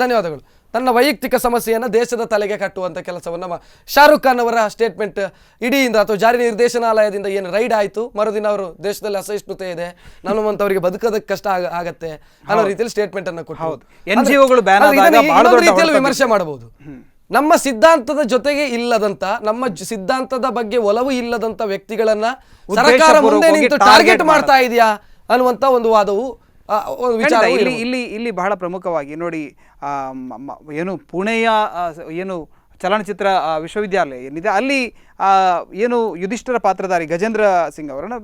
ಧನ್ಯವಾದಗಳು. ತನ್ನ ವೈಯಕ್ತಿಕ ಸಮಸ್ಯೆಯನ್ನು ದೇಶದ ತಲೆಗೆ ಕಟ್ಟುವಂಥ ಕೆಲಸವನ್ನು ಶಾರುಖ್ ಖಾನ್ ಅವರ ಸ್ಟೇಟ್ಮೆಂಟ್ ಇಡಿಯಿಂದ ಅಥವಾ ಜಾರಿ ನಿರ್ದೇಶನಾಲಯದಿಂದ ಏನು ರೈಡ್ ಆಯಿತು, ಮರುದಿನ ಅವರು ದೇಶದಲ್ಲಿ ಅಸಹಿಷ್ಣುತೆ ಇದೆ, ನಮ್ಮಂಥವರಿಗೆ ಬದುಕೋದಕ್ಕೆ ಕಷ್ಟ ಆಗತ್ತೆ ಅನ್ನೋ ರೀತಿಯಲ್ಲಿ ಸ್ಟೇಟ್ಮೆಂಟ್ ಅನ್ನು ಕೊಟ್ಟು ರೀತಿಯಲ್ಲಿ ವಿಮರ್ಶೆ ಮಾಡಬಹುದು. ನಮ್ಮ ಸಿದ್ಧಾಂತದ ಜೊತೆಗೆ ಇಲ್ಲದಂತ, ನಮ್ಮ ಸಿದ್ಧಾಂತದ ಬಗ್ಗೆ ಒಲವು ಇಲ್ಲದಂತ ವ್ಯಕ್ತಿಗಳನ್ನ ಸರ್ಕಾರ ಮುಂದೆ ನಿಂತು ಟಾರ್ಗೆಟ್ ಮಾಡ್ತಾ ಇದೆಯಾ ಅನ್ನುವಂಥ ಒಂದು ವಾದವು ಇಲ್ಲಿ ಬಹಳ ಪ್ರಮುಖವಾಗಿ ನೋಡಿ, ಏನು ಪುಣೆಯ ಏನು ಚಲನಚಿತ್ರ ವಿಶ್ವವಿದ್ಯಾಲಯ ಏನಿದೆ ಅಲ್ಲಿ ಏನು ಯುಧಿಷ್ಠಿರ ಪಾತ್ರಧಾರಿ ಗಜೇಂದ್ರ ಸಿಂಗ್ ಅವರನ್ನು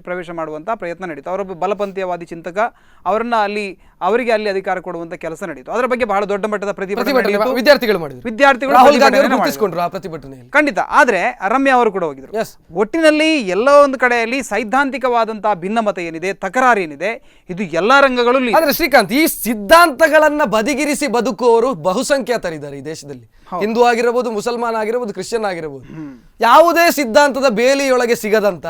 ಪ್ರವೇಶ ಮಾಡುವಂಥ ಪ್ರಯತ್ನ ನಡೀತು. ಅವರೊಬ್ಬ ಬಲಪಂಥೀಯವಾದಿ ಚಿಂತಕ, ಅವರಿಗೆ ಅಲ್ಲಿ ಅಧಿಕಾರ ಕೊಡುವಂಥ ಕೆಲಸ ನಡೀತು. ಅದರ ಬಗ್ಗೆ ಬಹಳ ದೊಡ್ಡ ಮಟ್ಟದ ಪ್ರತಿಭಟನೆ ವಿದ್ಯಾರ್ಥಿಗಳು ಮಾಡಿದ್ರು. ಖಂಡಿತ. ಆದರೆ ರಮ್ಯಾ ಅವರು ಕೂಡ ಹೋಗಿದ್ರು. ಒಟ್ಟಿನಲ್ಲಿ ಎಲ್ಲೋ ಒಂದು ಕಡೆಯಲ್ಲಿ ಸೈದ್ಧಾಂತಿಕವಾದಂತಹ ಭಿನ್ನಮತ ಏನಿದೆ, ತಕರಾರು ಏನಿದೆ, ಇದು ಎಲ್ಲಾ ರಂಗಗಳಲ್ಲಿ. ಆದ್ರೆ ಶ್ರೀಕಾಂತ್, ಈ ಸಿದ್ಧಾಂತಗಳನ್ನ ಬದಿಗಿರಿಸಿ ಬದುಕುವವರು ಬಹುಸಂಖ್ಯಾತರಿದ್ದಾರೆ ಈ ದೇಶದಲ್ಲಿ. ಹಿಂದೂ ಆಗಿರಬಹುದು, ಮುಸಲ್ಮಾನ್ ಆಗಿರಬಹುದು, ಕ್ರಿಶ್ಚಿಯನ್ ಆಗಿರಬಹುದು. ಯಾವುದೇ ಸಿದ್ಧಾಂತದ ಬೇಲಿಯೊಳಗೆ ಸಿಗದಂತ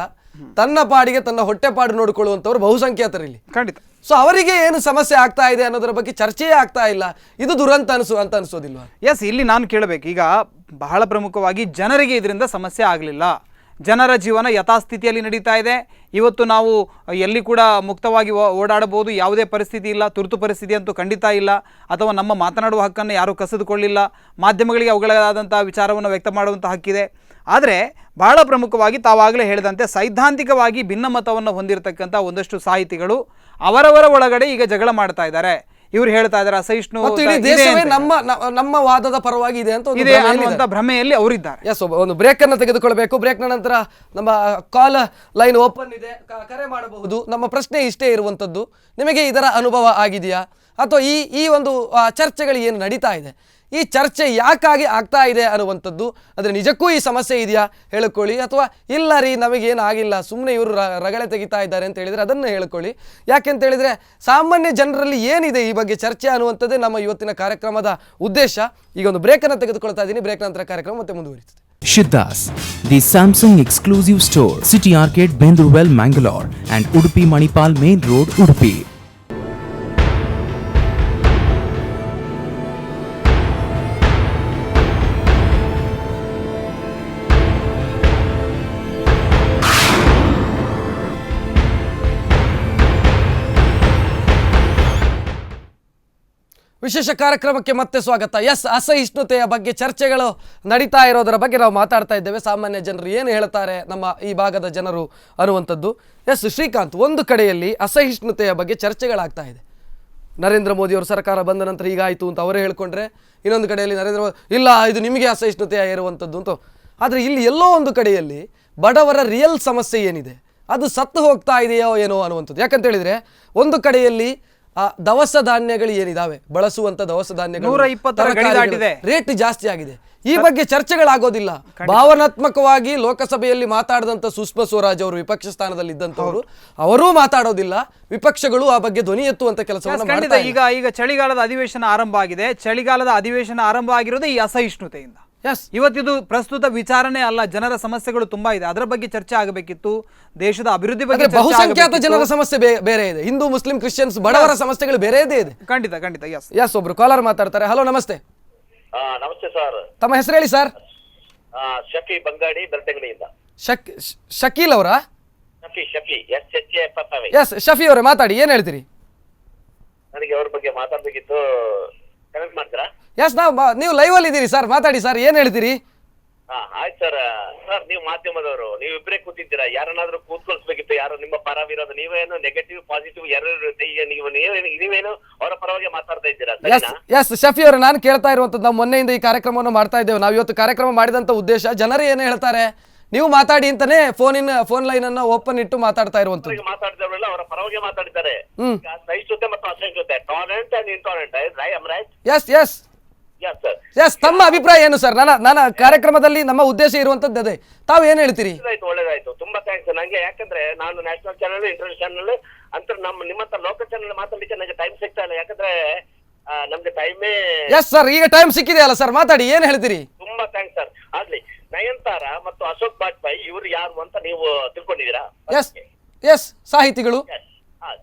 ತನ್ನ ಪಾಡಿಗೆ ತನ್ನ ಹೊಟ್ಟೆಪಾಡು ನೋಡಿಕೊಳ್ಳುವಂತವ್ರು ಬಹುಸಂಖ್ಯಾತರಿಲ್ಲಿ. ಖಂಡಿತ. ಸೊ ಅವರಿಗೆ ಏನು ಸಮಸ್ಯೆ ಆಗ್ತಾ ಇದೆ ಅನ್ನೋದ್ರ ಬಗ್ಗೆ ಚರ್ಚೆಯೇ ಆಗ್ತಾ ಇಲ್ಲ. ಇದು ದುರಂತ ಅಂತ ಅನಿಸೋದಿಲ್ವಾ? ಎಸ್, ಇಲ್ಲಿ ನಾನು ಕೇಳಬೇಕು, ಈಗ ಬಹಳ ಪ್ರಮುಖವಾಗಿ ಜನರಿಗೆ ಇದರಿಂದ ಸಮಸ್ಯೆ ಆಗಲಿಲ್ಲ. ಜನರ ಜೀವನ ಯಥಾಸ್ಥಿತಿಯಲ್ಲಿ ನಡೀತಾ ಇದೆ. ಇವತ್ತು ನಾವು ಎಲ್ಲಿ ಕೂಡ ಮುಕ್ತವಾಗಿ ಓಡಾಡಬಹುದು, ಯಾವುದೇ ಪರಿಸ್ಥಿತಿ ಇಲ್ಲ. ತುರ್ತು ಪರಿಸ್ಥಿತಿ ಅಂತೂ ಖಂಡಿತ ಇಲ್ಲ. ಅಥವಾ ನಮ್ಮ ಮಾತನಾಡುವ ಹಕ್ಕನ್ನು ಯಾರೂ ಕಸಿದುಕೊಳ್ಳಿಲ್ಲ. ಮಾಧ್ಯಮಗಳಿಗೆ ಅವುಗಳಾದಂಥ ವಿಚಾರವನ್ನು ವ್ಯಕ್ತ ಮಾಡುವಂಥ ಹಕ್ಕಿದೆ. ಆದರೆ ಬಹಳ ಪ್ರಮುಖವಾಗಿ ತಾವಾಗಲೇ ಹೇಳಿದಂತೆ ಸೈದ್ಧಾಂತಿಕವಾಗಿ ಭಿನ್ನಮತವನ್ನು ಹೊಂದಿರತಕ್ಕಂಥ ಒಂದಷ್ಟು ಸಾಹಿತಿಗಳು ಅವರವರ ಒಳಗಡೆ ಈಗ ಜಗಳ ಮಾಡ್ತಾ ಇದ್ದಾರೆ. ಇವ್ರು ಹೇಳ್ತಾ ಇದ್ದಾರೆ ಅಸಹಿಷ್ಣು ನಮ್ಮ ವಾದದ ಪರವಾಗಿ ಇದೆ ಅಂತ ಭ್ರಮೆಯಲ್ಲಿ ಅವರಿದ್ದಾರೆ. ಎಸ್, ಒಂದು ಬ್ರೇಕ್ ಅನ್ನು ತೆಗೆದುಕೊಳ್ಬೇಕು. ಬ್ರೇಕ್ ನಂತರ ನಮ್ಮ ಕಾಲ್ ಲೈನ್ ಓಪನ್ ಇದೆ, ಕರೆ ಮಾಡಬಹುದು. ನಮ್ಮ ಪ್ರಶ್ನೆ ಇಷ್ಟೇ ಇರುವಂತದ್ದು, ನಿಮಗೆ ಇದರ ಅನುಭವ ಆಗಿದೆಯಾ? ಅಥವಾ ಈ ಒಂದು ಚರ್ಚೆಗಳು ಏನು ನಡೀತಾ ಇದೆ, ಈ ಚರ್ಚೆ ಯಾಕಾಗಿ ಆಗ್ತಾ ಇದೆ ಅನ್ನುವಂಥದ್ದು, ಅಂದರೆ ನಿಜಕ್ಕೂ ಈ ಸಮಸ್ಯೆ ಇದೆಯಾ ಹೇಳಿಕೊಳ್ಳಿ. ಅಥವಾ ಇಲ್ಲ ರೀ, ನಮಗೇನು ಆಗಿಲ್ಲ, ಸುಮ್ಮನೆ ಇವರು ರಗಳೆ ತೆಗಿತಾ ಇದ್ದಾರೆ ಅಂತ ಹೇಳಿದರೆ ಅದನ್ನು ಹೇಳಿಕೊಳ್ಳಿ. ಯಾಕೆಂತ ಹೇಳಿದರೆ ಸಾಮಾನ್ಯ ಜನರಲ್ಲಿ ಏನಿದೆ ಈ ಬಗ್ಗೆ ಚರ್ಚೆ ಅನ್ನುವಂಥದ್ದೇ ನಮ್ಮ ಇವತ್ತಿನ ಕಾರ್ಯಕ್ರಮದ ಉದ್ದೇಶ. ಈಗ ಒಂದು ಬ್ರೇಕನ್ನು ತೆಗೆದುಕೊಳ್ತಾ ಇದ್ದೀನಿ. ಬ್ರೇಕ್ ನಂತರ ಕಾರ್ಯಕ್ರಮ ಮತ್ತೆ ಮುಂದುವರಿಯುತ್ತದೆ. Shiddas, the Samsung exclusive store, City Arcade, Bendurwell, Mangalore, and Udupi Manipal Main Road, Udupi. ವಿಶೇಷ ಕಾರ್ಯಕ್ರಮಕ್ಕೆ ಮತ್ತೆ ಸ್ವಾಗತ. ಎಸ್, ಅಸಹಿಷ್ಣುತೆಯ ಬಗ್ಗೆ ಚರ್ಚೆಗಳು ನಡೀತಾ ಇರೋದರ ಬಗ್ಗೆ ನಾವು ಮಾತಾಡ್ತಾ ಇದ್ದೇವೆ. ಸಾಮಾನ್ಯ ಜನರು ಏನು ಹೇಳ್ತಾರೆ ನಮ್ಮ ಈ ಭಾಗದ ಜನರು ಅನ್ನುವಂಥದ್ದು. ಎಸ್ ಶ್ರೀಕಾಂತ್, ಒಂದು ಕಡೆಯಲ್ಲಿ ಅಸಹಿಷ್ಣುತೆಯ ಬಗ್ಗೆ ಚರ್ಚೆಗಳಾಗ್ತಾ ಇದೆ. ನರೇಂದ್ರ ಮೋದಿ ಅವರು ಸರ್ಕಾರ ಬಂದ ನಂತರ ಹೀಗಾಯಿತು ಅಂತ ಅವರೇ ಹೇಳ್ಕೊಂಡ್ರೆ, ಇನ್ನೊಂದು ಕಡೆಯಲ್ಲಿ ನರೇಂದ್ರ ಮೋದಿ ಇಲ್ಲ ಇದು ನಿಮಗೆ ಅಸಹಿಷ್ಣುತೆಯ ಇರುವಂಥದ್ದು ಅಂತ. ಆದರೆ ಇಲ್ಲಿ ಎಲ್ಲೋ ಒಂದು ಕಡೆಯಲ್ಲಿ ಬಡವರ ರಿಯಲ್ ಸಮಸ್ಯೆ ಏನಿದೆ ಅದು ಸತ್ತು ಹೋಗ್ತಾ ಇದೆಯೋ ಏನೋ ಅನ್ನುವಂಥದ್ದು. ಯಾಕಂತ ಹೇಳಿದರೆ ಒಂದು ಕಡೆಯಲ್ಲಿ ದವಸ ಧಾನ್ಯಗಳು ಏನಿದಾವೆ, ಬಳಸುವಂತ ದವಸ ಧಾನ್ಯಗಳು 120 ರೇಟ್ ಜಾಸ್ತಿ ಆಗಿದೆ. ಈ ಬಗ್ಗೆ ಚರ್ಚೆಗಳಾಗೋದಿಲ್ಲ. ಭಾವನಾತ್ಮಕವಾಗಿ ಲೋಕಸಭೆಯಲ್ಲಿ ಮಾತಾಡಿದಂಥ ಸುಷ್ಮಾ ಸ್ವರಾಜ್ ಅವರು ವಿಪಕ್ಷ ಸ್ಥಾನದಲ್ಲಿ ಇದ್ದಂಥವರು, ಅವರೂ ಮಾತಾಡೋದಿಲ್ಲ. ವಿಪಕ್ಷಗಳು ಆ ಬಗ್ಗೆ ಧ್ವನಿ ಎತ್ತುವಂತ ಕೆಲಸವನ್ನು ಮಾಡ್ತಾ ಈಗ ಚಳಿಗಾಲದ ಅಧಿವೇಶನ ಆರಂಭ ಆಗಿದೆ. ಚಳಿಗಾಲದ ಅಧಿವೇಶನ ಆರಂಭ ಆಗಿರೋದು ಈ ಅಸಹಿಷ್ಣುತೆಯಿಂದ. ಇವತ್ತಿದು ಪ್ರಸ್ತುತ ವಿಚಾರಣೆ ಅಲ್ಲ, ಜನರ ಸಮಸ್ಯೆಗಳು ತುಂಬಾ ಇದೆ. ಅದರ ಬಗ್ಗೆ ಚರ್ಚೆ ಆಗಬೇಕಿತ್ತು. ದೇಶದ ಅಭಿವೃದ್ಧಿ ಬಗ್ಗೆ ಬಹುಸಂಖ್ಯಾತ ಜನರ ಸಮಸ್ಯೆ ಬೇರೆ ಇದೆ. ಹಿಂದೂ, ಮುಸ್ಲಿಂ, ಕ್ರಿಶ್ಚಿಯನ್ಸ್, ಬಡವರ ಸಮಸ್ಯೆಗಳು ಬೇರೆ ಇದೆ. ಖಂಡಿತ. ಎಸ್, ಒಬ್ರು ಕಾಲರ್ ಮಾತಾಡ್ತಾರೆ. ಹಲೋ, ನಮಸ್ತೆ. ನಮಸ್ತೆ ಸರ್. ತಮ್ಮ ಹೆಸರು ಹೇಳಿ ಸರ್. ಶಫಿ ಬಂಗಾಡಿ, ಬೆಳ್ತಂಗಡಿಯಿಂದ. ಶಕೀಲ್ ಅವರಾ? ಎಸ್, ಶಫಿ ಅವರೇ ಮಾತಾಡಿ, ಏನ್ ಹೇಳ್ತೀರಿ? ನನಗೆ ಅವ್ರ ಬಗ್ಗೆ ಮಾತಾಡ್ಬೇಕಿತ್ತು, ಕನೆಕ್ಟ್ ಮಾಡ್ತೀರಾ? ಎಸ್, ನೀವು ಲೈವ್ ಅಲ್ಲಿ ಇದ್ದೀರಿ ಸರ್, ಮಾತಾಡಿ ಸರ್, ಏನ್ ಹೇಳ್ತೀರಿ? ಆಯ್ತು ಸರ್. ಸರ್, ನೀವು ಮಾಧ್ಯಮದವರು, ನೀವು ಇಬ್ಬರೇ ಕೂತಿದ್ದೀರಾ. ಯಾರನ್ನಾದ್ರೂ ಕೂತ್ಕೊಳ್ಸ್ಬೇಕಿತ್ತು. ಯಾರು ನಿಮ್ಮ ಪರವಿರೋದು, ನೀವೇನು ನೆಗೆಟಿವ್ ಪಾಸಿಟಿವ್ ಎರಡು ಈಗ ನೀವೇನು ಅವರ ಪರವಾಗಿ ಮಾತಾಡ್ತಾ ಇದ್ದೀರಾ? ಎಸ್ ಶಫಿ ಅವರು, ನಾನು ಕೇಳ್ತಾ ಇರುವಂತದ್ದು, ನಾವು ಮೊನ್ನೆಯಿಂದ ಈ ಕಾರ್ಯಕ್ರಮವನ್ನು ಮಾಡ್ತಾ ಇದ್ದೇವೆ. ನಾವು ಇವತ್ತು ಕಾರ್ಯಕ್ರಮ ಮಾಡಿದಂತ ಉದ್ದೇಶ ಜನರು ಏನು ಹೇಳ್ತಾರೆ ನೀವು ಮಾತಾಡಿ ಅಂತಾನೆ ಫೋನ್ ಲೈನ್ ಅನ್ನ ಓಪನ್ ಇಟ್ಟು ಮಾತಾಡ್ತಾ ಇರುವಂತದ್ದು. ಮಾತಾಡಿದವರೆಲ್ಲ ಅವರ ಪರವಾಗಿ ಮಾತಾಡಿದ್ದಾರೆ. ಸಹಿಷ್ಣುತೆ ಮತ್ತು ಅಸಹಿಷ್ಣುತೆ, ಟಾಲರೆಂಟ್ ಅಂಡ್ ಇಂಟಾಲರೆಂಟ್. ಎಸ್, ತಮ್ಮ ಅಭಿಪ್ರಾಯ ಏನು ಸರ್? ನನ್ನ ಕಾರ್ಯಕ್ರಮದಲ್ಲಿ ನಮ್ಮ ಉದ್ದೇಶ ಇರುವಂತದ್ದು ಅದೇ. ತಾವು ಏನ್ ಹೇಳ್ತೀರಿ? ಒಳ್ಳೇದಾಯ್ತು, ತುಂಬಾ ಥ್ಯಾಂಕ್ಸ್. ನಂಗೆ ಯಾಕಂದ್ರೆ ನಾನು ನ್ಯಾಷನಲ್ ಚಾನಲ್, ಇಂಟರ್ನ್ಯಾಷನಲ್ ಚಾನಲ್ ಅಂತ ನಿಮ್ಮಂತ ಲೋಕಲ್ ಚಾನಲ್ ಮಾತಾಡ್ಲಿಕ್ಕೆ ನನಗೆ ಟೈಮ್ ಸಿಗ್ತಾ ಇಲ್ಲ. ಯಾಕಂದ್ರೆ ನಮ್ಗೆ ಟೈಮೇ. ಎಸ್ ಸರ್, ಈಗ ಟೈಮ್ ಸಿಕ್ಕಿದೆ ಅಲ್ಲ ಸರ್, ಮಾತಾಡಿ, ಏನ್ ಹೇಳ್ತೀರಿ? ತುಂಬಾ ಥ್ಯಾಂಕ್ಸ್ ಸರ್. ಆಗ್ಲಿ. ನಯನತಾರ ಮತ್ತು ಅಶೋಕ್ ಬಾಜ್ಪಾಯಿ ಇವರು ಯಾರು ಅಂತ ನೀವು ತಿಳ್ಕೊಂಡಿದ್ದೀರಾ? ಎಸ್, ಸಾಹಿತಿಗಳು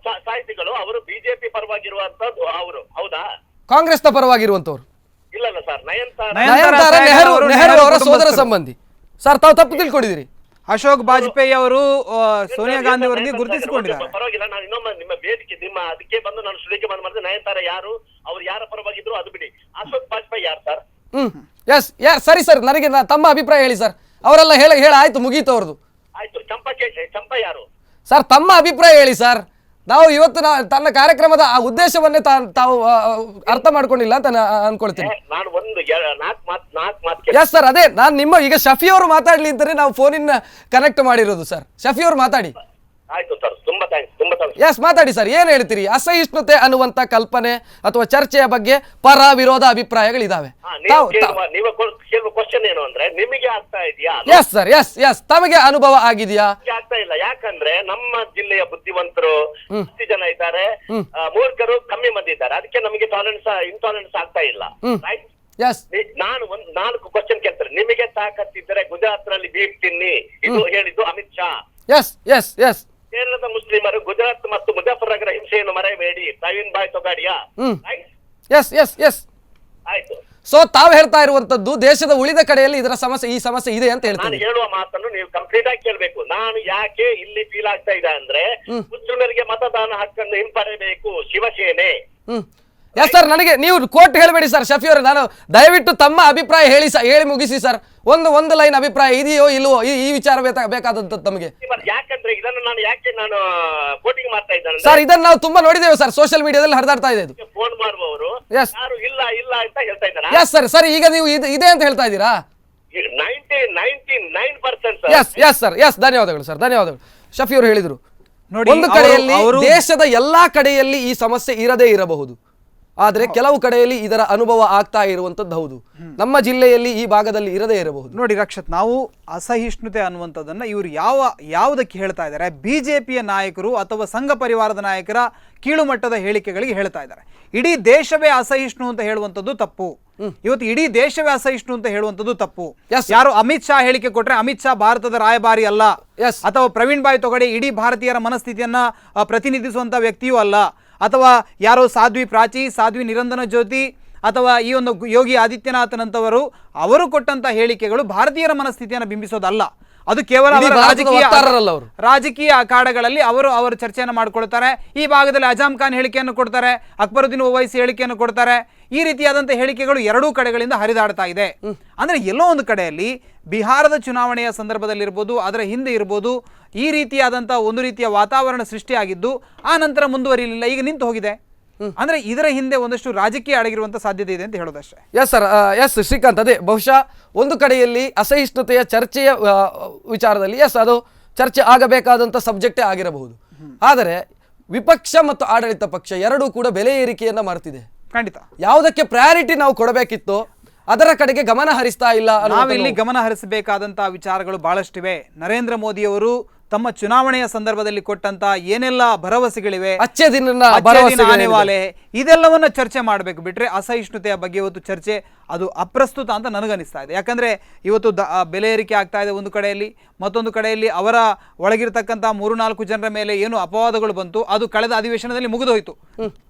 ಅವರು ಬಿಜೆಪಿ ಪರವಾಗಿರುವಂತದ್ದು. ಅವರು ಹೌದಾ? ಕಾಂಗ್ರೆಸ್ನ ಪರವಾಗಿರುವಂತವ್ರು? ಇಲ್ಲ ಸರ್, ನಯನತಾರ ನೆಹರು ಅವರ ಸೋದರ ಸಂಬಂಧಿ ಸರ್. ತಾವು ತಪ್ಪು ತಿಳ್ಕೊಂಡಿದ್ದೀರಿ. ಅಶೋಕ್ ಬಾಜಪೇಯಿ ಅವರು ಸೋನಿಯಾ ಗಾಂಧಿ ಅವರಿಗೆ ಗುರುತಿಸಿಕೊಂಡಿದ್ದಾರೆ. ಪರವಾಗಿಲ್ಲ, ನಾನು ಇನ್ನೊಮ್ಮೆ ನಿಮ್ಮ ವೇದಿಕೆ ಅದಕ್ಕೆ ಬಂದು ನಾನು ಸ್ಟುಡಿಯೋಗೆ ಬಂದು ಮಾಡಿದ್ರೆ ನಯನತಾರ ಯಾರು, ಅವ್ರು ಯಾರ ಪರವಾಗಿದ್ರು ಅದು ಬಿಡಿ. ಅಶೋಕ್ ಬಾಜಪೇಯಿ ಯಾರು ಸರ್? ಎಸ್, ಸರಿ ಸರ್, ನನಗೆ ತಮ್ಮ ಅಭಿಪ್ರಾಯ ಹೇಳಿ ಸರ್. ಅವರೆಲ್ಲ ಹೇಳ ಆಯ್ತು, ಮುಗೀತು ಅವ್ರದ್ದು. ಆಯ್ತು. ಚಂಪಾ ಯಾರು ಸರ್? ತಮ್ಮ ಅಭಿಪ್ರಾಯ ಹೇಳಿ ಸರ್. ನಾವು ಇವತ್ತು ತನ್ನ ಕಾರ್ಯಕ್ರಮದ ಆ ಉದ್ದೇಶವನ್ನೇ ತಾವು ಅರ್ಥ ಮಾಡ್ಕೊಂಡಿಲ್ಲ ಅಂತ ಅನ್ಕೊಳ್ತೀನಿ. ನಾನು ಒಂದು ನಾಲ್ಕು ಮಾತು ಎಸ್ ಸರ್, ಅದೇ ನಾನು ನಿಮ್ಮ ಈಗ ಶಫಿ ಅವರು ಮಾತಾಡ್ಲಿ ಅಂತಾನೆ ನಾವು ಫೋನಿನ ಕನೆಕ್ಟ್ ಮಾಡಿರೋದು ಸರ್. ಶಫಿ ಅವರು ಮಾತಾಡಿ. ಆಯ್ತು ಸರ್, ತುಂಬಾ ಥ್ಯಾಂಕ್ಸ್. ಎಸ್, ಮಾತಾಡಿ ಸರ್. ಏನ್ ಹೇಳ್ತೀರಿ? ಅಸಹಿಷ್ಣುತೆ ಅನ್ನುವಂತ ಕಲ್ಪನೆ ಅಥವಾ ಚರ್ಚೆಯ ಬಗ್ಗೆ ಪರ ವಿರೋಧ ಅಭಿಪ್ರಾಯಗಳಿದಾವೆ. ನೀವು ಕೇಳುವ ಕ್ವಶನ್ ಏನು ಅಂದ್ರೆ, ನಿಮಗೆ ಆಗ್ತಾ ಇದೆಯಾ? ಎಸ್ ಸರ್, ಎಸ್ ತಮಗೆ ಅನುಭವ ಆಗಿದೆಯಾ? ಆಗ್ತಾ ಇಲ್ಲ. ಯಾಕಂದ್ರೆ ನಮ್ಮ ಜಿಲ್ಲೆಯ ಬುದ್ಧಿವಂತರು ಜಾಸ್ತಿ ಜನ ಇದ್ದಾರೆ, ಮೂರ್ಖರು ಕಮ್ಮಿ ಮಂದಿ ಇದ್ದಾರೆ. ಅದಕ್ಕೆ ನಮಗೆ ಇಂಟಾಲರೆನ್ಸ್ ಆಗ್ತಾ ಇಲ್ಲ. ರೈಟ್? ಎಸ್. ನಾನು ಒಂದು 4 ಕ್ವಶನ್ ಕೇಳ್ತಾರೆ. ನಿಮಗೆ ತಾಕತ್ತಿದ್ದರೆ ಗುಜರಾತ್ ನಲ್ಲಿ ಬೀಫ್ ತಿನ್ನಿ, ಇದು ಹೇಳಿದ್ದು ಅಮಿತ್ ಶಾ. ಎಸ್. ಕೇರಳದ ಮುಸ್ಲಿಮರು ಗುಜರಾತ್ ಮತ್ತು ಮುಜಫರ್ನಗರ ಹಿಂಸೆಯನ್ನು ಮರೆಯಬೇಡಿ, ಪ್ರವೀಣ್ ಭಾಯ್ ತೊಗಾಡಿಯಾ. ಎಸ್. ಆಯ್ತು. ಸೊ ತಾವು ಹೇಳ್ತಾ ಇರುವಂತದ್ದು ದೇಶದ ಉಳಿದ ಕಡೆಯಲ್ಲಿ ಈ ಸಮಸ್ಯೆ ಇದೆ ಅಂತ ನಾನು ಹೇಳ್ತೀನಿ. ಹೇಳುವ ಮಾತನ್ನು ನೀವು ಕಂಪ್ಲೀಟ್ ಆಗಿ ಕೇಳಬೇಕು. ನಾನು ಯಾಕೆ ಇಲ್ಲಿ ಫೀಲ್ ಆಗ್ತಾ ಇದೆ ಅಂದ್ರೆ, ಮುಸ್ಲಿಮರಿಗೆ ಮತದಾನ ಹಕ್ಕನ್ನು ಹಿಂಪಡೆಯಬೇಕು ಶಿವಸೇನೆ. ಎಸ್ ಸರ್, ನನಗೆ ನೀವು ಕೋಟ್ ಹೇಳಬೇಡಿ ಸರ್. ಶಫಿ ಅವರೇ, ನಾನು ದಯವಿಟ್ಟು ತಮ್ಮ ಅಭಿಪ್ರಾಯ ಹೇಳಿ ಮುಗಿಸಿ ಸರ್. ಒಂದು ಲೈನ್ ಅಭಿಪ್ರಾಯ ಇದೆಯೋ ಇಲ್ವೋ ಈ ವಿಚಾರ ಬೇಕಾದಂತದ್ದು ತಮಗೆ. ಯಾಕಂದ್ರೆ ಇದನ್ನು ನಾನು ಕೋಟಿಂಗ್ ಮಾಡ್ತಾ ಇದ್ದೇನೆ ಸರ್. ಇದನ್ನ ನಾವು ತುಂಬಾ ನೋಡಿದ್ದೇವೆ ಸರ್, ಸೋಷಿಯಲ್ ಮೀಡಿಯಾದಲ್ಲಿ ಹರಿದಾಡ್ತಾ ಇದೆ. ಫೋನ್ ಮಾಡುವವರು ಯಾರು ಇಲ್ಲ ಅಂತ ಹೇಳ್ತಾ ಇದ್ದಾರೆ. ಎಸ್ ಸರ್, ಈಗ ನೀವು ಇದೆ ಅಂತ ಹೇಳ್ತಾ ಇದ್ದೀರಾ? 99% ಎಸ್. ಧನ್ಯವಾದಗಳು ಸರ್, ಧನ್ಯವಾದಗಳು. ಶಫಿ ಅವರು ಹೇಳಿದ್ರು, ನೋಡಿ, ಒಂದು ಕಡೆಯಲ್ಲಿ ದೇಶದ ಎಲ್ಲಾ ಕಡೆಯಲ್ಲಿ ಈ ಸಮಸ್ಯೆ ಇರದೇ ಇರಬಹುದು, ಆದ್ರೆ ಕೆಲವು ಕಡೆಯಲ್ಲಿ ಇದರ ಅನುಭವ ಆಗ್ತಾ ಇರುವಂತದ್ದು ಹೌದು. ನಮ್ಮ ಜಿಲ್ಲೆಯಲ್ಲಿ ಈ ಭಾಗದಲ್ಲಿ ಇರದೇ ಇರಬಹುದು. ನೋಡಿ ರಕ್ಷತ್, ನಾವು ಅಸಹಿಷ್ಣುತೆ ಅನ್ನುವಂಥದ್ದನ್ನು ಇವರು ಯಾವುದಕ್ಕೆ ಹೇಳ್ತಾ ಇದ್ದಾರೆ? ಬಿಜೆಪಿಯ ನಾಯಕರು ಅಥವಾ ಸಂಘ ಪರಿವಾರದ ನಾಯಕರ ಕೀಳುಮಟ್ಟದ ಹೇಳಿಕೆಗಳಿಗೆ ಹೇಳ್ತಾ ಇದ್ದಾರೆ. ಇಡೀ ದೇಶವೇ ಅಸಹಿಷ್ಣು ಅಂತ ಹೇಳುವಂಥದ್ದು ತಪ್ಪು. ಇವತ್ತು ಇಡೀ ದೇಶವೇ ಅಸಹಿಷ್ಣು ಅಂತ ಹೇಳುವಂಥದ್ದು ತಪ್ಪು. ಯಾರು ಅಮಿತ್ ಶಾ ಹೇಳಿಕೆ ಕೊಟ್ರೆ, ಅಮಿತ್ ಶಾ ಭಾರತದ ರಾಯಭಾರಿ ಅಲ್ಲ, ಅಥವಾ ಪ್ರವೀಣ್ ಭಾಯ್ ತೊಗಾಡಿಯಾ ಇಡೀ ಭಾರತೀಯರ ಮನಸ್ಥಿತಿಯನ್ನ ಪ್ರತಿನಿಧಿಸುವಂತ ವ್ಯಕ್ತಿಯೂ ಅಲ್ಲ, ಅಥವಾ ಯಾರೋ ಸಾಧ್ವಿ ಪ್ರಾಚಿ, ಸಾಧ್ವಿ ನಿರಂಜನ ಜ್ಯೋತಿ, ಅಥವಾ ಈ ಒಂದು ಯೋಗಿ ಆದಿತ್ಯನಾಥ್ನಂತವರು ಅವರು ಕೊಟ್ಟಂತ ಹೇಳಿಕೆಗಳು ಭಾರತೀಯರ ಮನಸ್ಥಿತಿಯನ್ನು ಬಿಂಬಿಸೋದಲ್ಲ. ಅದು ಕೇವಲ ರಾಜಕೀಯ ಅಖಾಡಗಳಲ್ಲಿ ಅವರು ಚರ್ಚೆಯನ್ನು ಮಾಡಿಕೊಳ್ತಾರೆ. ಈ ಭಾಗದಲ್ಲಿ ಅಜಾಮ್ ಖಾನ್ ಹೇಳಿಕೆಯನ್ನು ಕೊಡ್ತಾರೆ, ಅಕ್ಬರುದ್ದೀನ್ ಓವೈಸಿ ಹೇಳಿಕೆಯನ್ನು ಕೊಡ್ತಾರೆ. ಈ ರೀತಿಯಾದಂಥ ಹೇಳಿಕೆಗಳು ಎರಡೂ ಕಡೆಗಳಿಂದ ಹರಿದಾಡ್ತಾ ಇದೆ. ಅಂದರೆ ಎಲ್ಲೋ ಒಂದು ಕಡೆಯಲ್ಲಿ ಬಿಹಾರದ ಚುನಾವಣೆಯ ಸಂದರ್ಭದಲ್ಲಿರ್ಬೋದು, ಅದರ ಹಿಂದೆ ಇರ್ಬೋದು, ಈ ರೀತಿಯಾದಂಥ ಒಂದು ರೀತಿಯ ವಾತಾವರಣ ಸೃಷ್ಟಿಯಾಗಿದ್ದು ಆ ನಂತರ ಮುಂದುವರಿಯಲಿಲ್ಲ, ಈಗ ನಿಂತು ಹೋಗಿದೆ. ಅಂದ್ರೆ ಇದರ ಹಿಂದೆ ಒಂದಷ್ಟು ರಾಜಕೀಯ ಅಡಗಿರುವಂತ ಸಾಧ್ಯತೆ ಇದೆ ಅಂತ ಹೇಳೋದಷ್ಟೇ. ಎಸ್ ಸರ್, ಎಸ್ ಶ್ರೀಕಾಂತ್, ಅದೇ ಬಹುಶಃ ಒಂದು ಕಡೆಯಲ್ಲಿ ಅಸಹಿಷ್ಣುತೆಯ ಚರ್ಚೆಯ ವಿಚಾರದಲ್ಲಿ ಅದು ಚರ್ಚೆ ಆಗಬೇಕಾದಂಥ ಸಬ್ಜೆಕ್ಟೇ ಆಗಿರಬಹುದು. ಆದರೆ ವಿಪಕ್ಷ ಮತ್ತು ಆಡಳಿತ ಪಕ್ಷ ಎರಡೂ ಕೂಡ ಬೆಲೆ ಏರಿಕೆಯನ್ನ ಮಾಡ್ತಿದೆ. ಖಂಡಿತ ಯಾವುದಕ್ಕೆ ಪ್ರಯಾರಿಟಿ ನಾವು ಕೊಡಬೇಕಿತ್ತು ಅದರ ಕಡೆಗೆ ಗಮನ ಹರಿಸ್ತಾ ಇಲ್ಲ. ನಾವಿಲ್ಲಿ ಗಮನ ಹರಿಸಬೇಕಾದಂತಹ ವಿಚಾರಗಳು ಬಹಳಷ್ಟಿವೆ. ನರೇಂದ್ರ ಮೋದಿಯವರು ತಮ್ಮ ಚುನಾವಣೆಯ ಸಂದರ್ಭದಲ್ಲಿ ಕೊಟ್ಟಂತ ಏನೆಲ್ಲ ಭರವಸೆಗಳಿವೆ, ಇದೆಲ್ಲವನ್ನ ಚರ್ಚೆ ಮಾಡಬೇಕು. ಬಿಟ್ರೆ ಅಸಹಿಷ್ಣುತೆಯ ಬಗ್ಗೆ ಇವತ್ತು ಚರ್ಚೆ ಅದು ಅಪ್ರಸ್ತುತ ಅಂತ ನನಗನಿಸ್ತಾ ಇದೆ. ಯಾಕಂದ್ರೆ ಇವತ್ತು ಬೆಲೆ ಏರಿಕೆ ಆಗ್ತಾ ಇದೆ ಒಂದು ಕಡೆಯಲ್ಲಿ, ಮತ್ತೊಂದು ಕಡೆಯಲ್ಲಿ ಅವರ ಒಳಗಿರ್ತಕ್ಕಂಥ 3-4 ಜನರ ಮೇಲೆ ಏನು ಅಪವಾದಗಳು ಬಂತು ಅದು ಕಳೆದ ಅಧಿವೇಶನದಲ್ಲಿ ಮುಗಿದೋಯ್ತು.